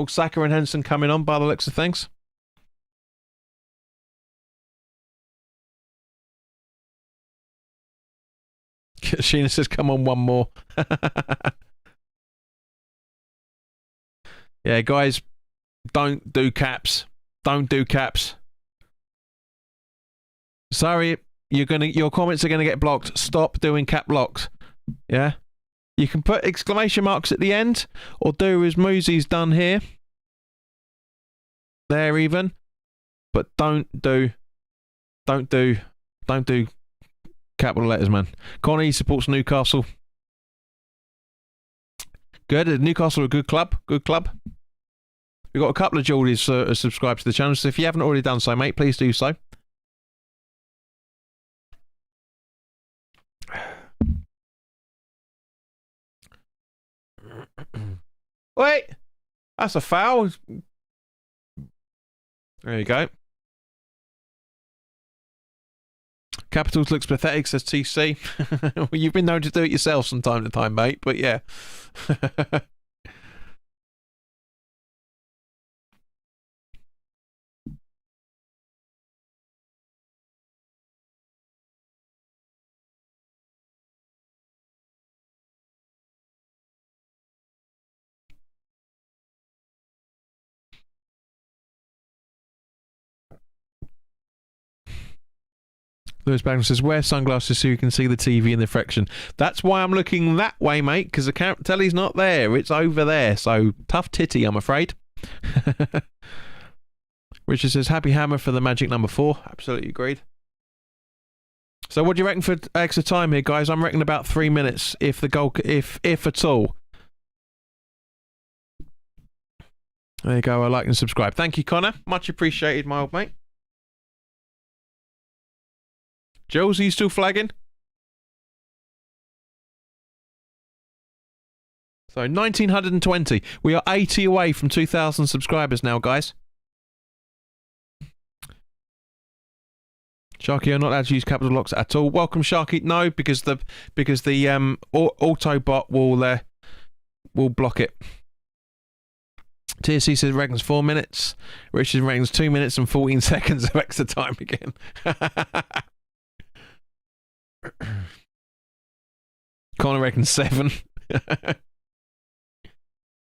Saka and Henderson coming on by the looks of things. Sheena says, come on, one more. Yeah, guys, don't do caps. Don't do caps. Sorry, your comments are gonna get blocked. Stop doing cap locks. Yeah? You can put exclamation marks at the end, or do as Moosey's done here. There even. But don't do capital letters, man. Connie supports Newcastle. Good. Newcastle are a good club. Good club. We've got a couple of Geordies subscribed to the channel, so if you haven't already done so, mate, please do so. Wait! That's a foul. There you go. Capitals looks pathetic, says TC. Well, you've been known to do it yourself from time to time, mate, but yeah. Lewis Bagman says, wear sunglasses so you can see the TV in the reflection. That's why I'm looking that way, mate, because the telly's not there. It's over there. So, tough titty, I'm afraid. Richard says, happy hammer for the magic number 4. Absolutely agreed. So, what do you reckon for extra time here, guys? I'm reckoning about 3 minutes, if the goal, if at all. There you go. I like and subscribe. Thank you, Connor. Much appreciated, my old mate. Jules, are you still flagging? So 1920. We are 80 away from 2,000 subscribers now, guys. Sharky, you're not allowed to use capital locks at all. Welcome, Sharky. No, because the auto bot will block it. TSC says reckons 4 minutes. Richard reckons 2 minutes and 14 seconds of extra time again. Connor reckons 7.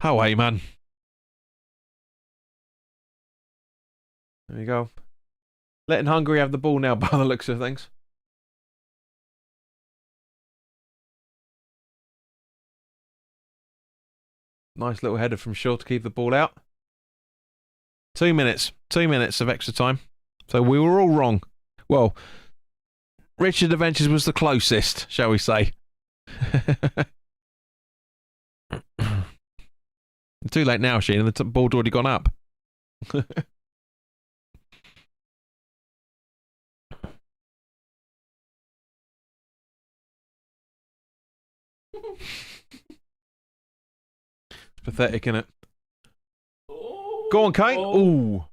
How are you, man? There you go. Letting Hungary have the ball now by the looks of things. Nice little header from Shaw to keep the ball out. 2 minutes. 2 minutes of extra time. So we were all wrong. Well, Richard Adventures was the closest, shall we say. Too late now, Sheena. The ball's already gone up. It's pathetic, isn't it? Go on, Kate. Ooh.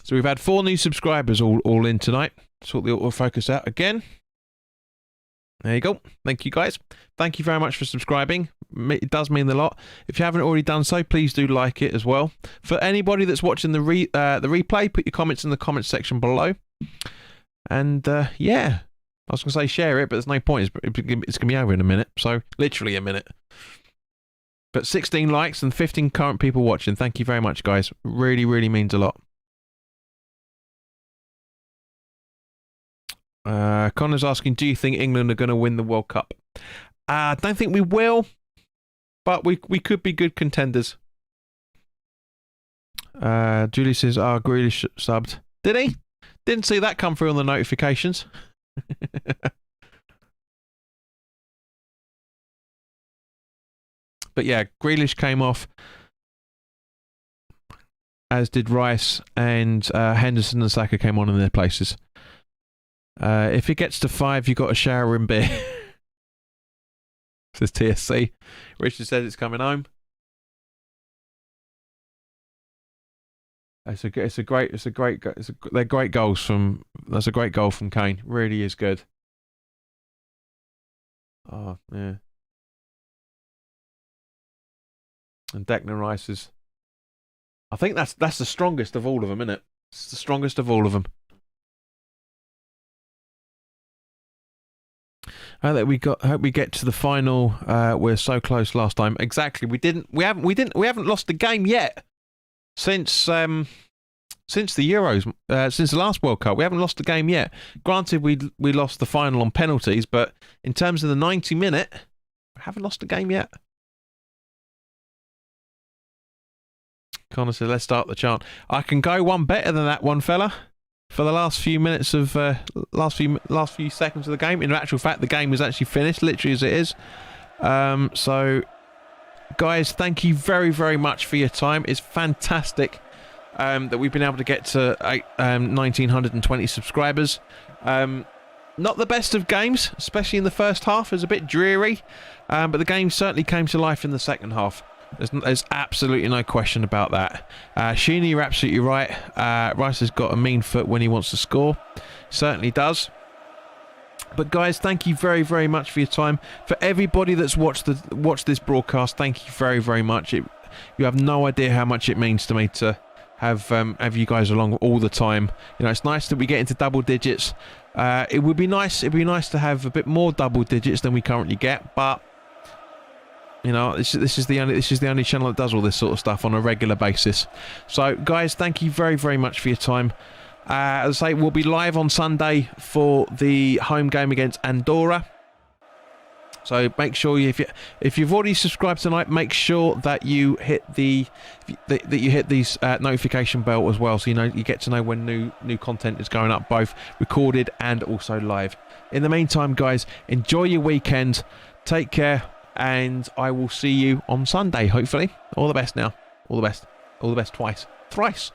So we've had 4 new subscribers all in tonight. Sort the autofocus out again. There you go. Thank you, guys. Thank you very much for subscribing. It does mean a lot. If you haven't already done so, please do like it as well. For anybody that's watching the replay, put your comments in the comments section below. And yeah, I was going to say share it, but there's no point. It's going to be over in a minute. So literally a minute. But 16 likes and 15 current people watching. Thank you very much, guys. Really, really means a lot. Connor's asking, do you think England are going to win the World Cup? I don't think we will, but we could be good contenders. Julie says, Grealish subbed. Did he? Didn't see that come through on the notifications. But yeah, Grealish came off, as did Rice, and Henderson and Saka came on in their places. If it gets to 5, you've got a shower and beer. Says TSC. Richard says it's coming home. They're great goals from. That's a great goal from Kane. Really is good. Oh yeah. And Declan Rice is. I think that's the strongest of all of them, isn't it? It's the strongest of all of them. Hope we get to the final. We're so close last time. Exactly. We haven't lost the game yet since the Euros, since the last World Cup. We haven't lost the game yet. Granted, we lost the final on penalties, but in terms of the 90-minute, we haven't lost the game yet. Connor said, let's start the chant. I can go one better than that one, fella. For the last few minutes of last few seconds of the game. In actual fact, the game was actually finished, literally as it is. So, guys, thank you very, very much for your time. It's fantastic that we've been able to get to 1,920 subscribers. Not the best of games, especially in the first half. It was a bit dreary, but the game certainly came to life in the second half. There's absolutely no question about that. Sheena, you're absolutely right. Rice has got a mean foot when he wants to score. Certainly does. But guys, thank you very, very much for your time. For everybody that's watched this broadcast, thank you very, very much. You have no idea how much it means to me to have you guys along all the time. You know, it's nice that we get into double digits. It would be nice. It'd be nice to have a bit more double digits than we currently get, but. You know, this is the only channel that does all this sort of stuff on a regular basis. So, guys, thank you very, very much for your time. As I say, we'll be live on Sunday for the home game against Andorra. So make sure if you've already subscribed tonight, make sure that you hit these notification bell as well, so you get to know when new content is going up, both recorded and also live. In the meantime, guys, enjoy your weekend. Take care. And I will see you on Sunday, hopefully. All the best now. All the best. All the best twice. Thrice.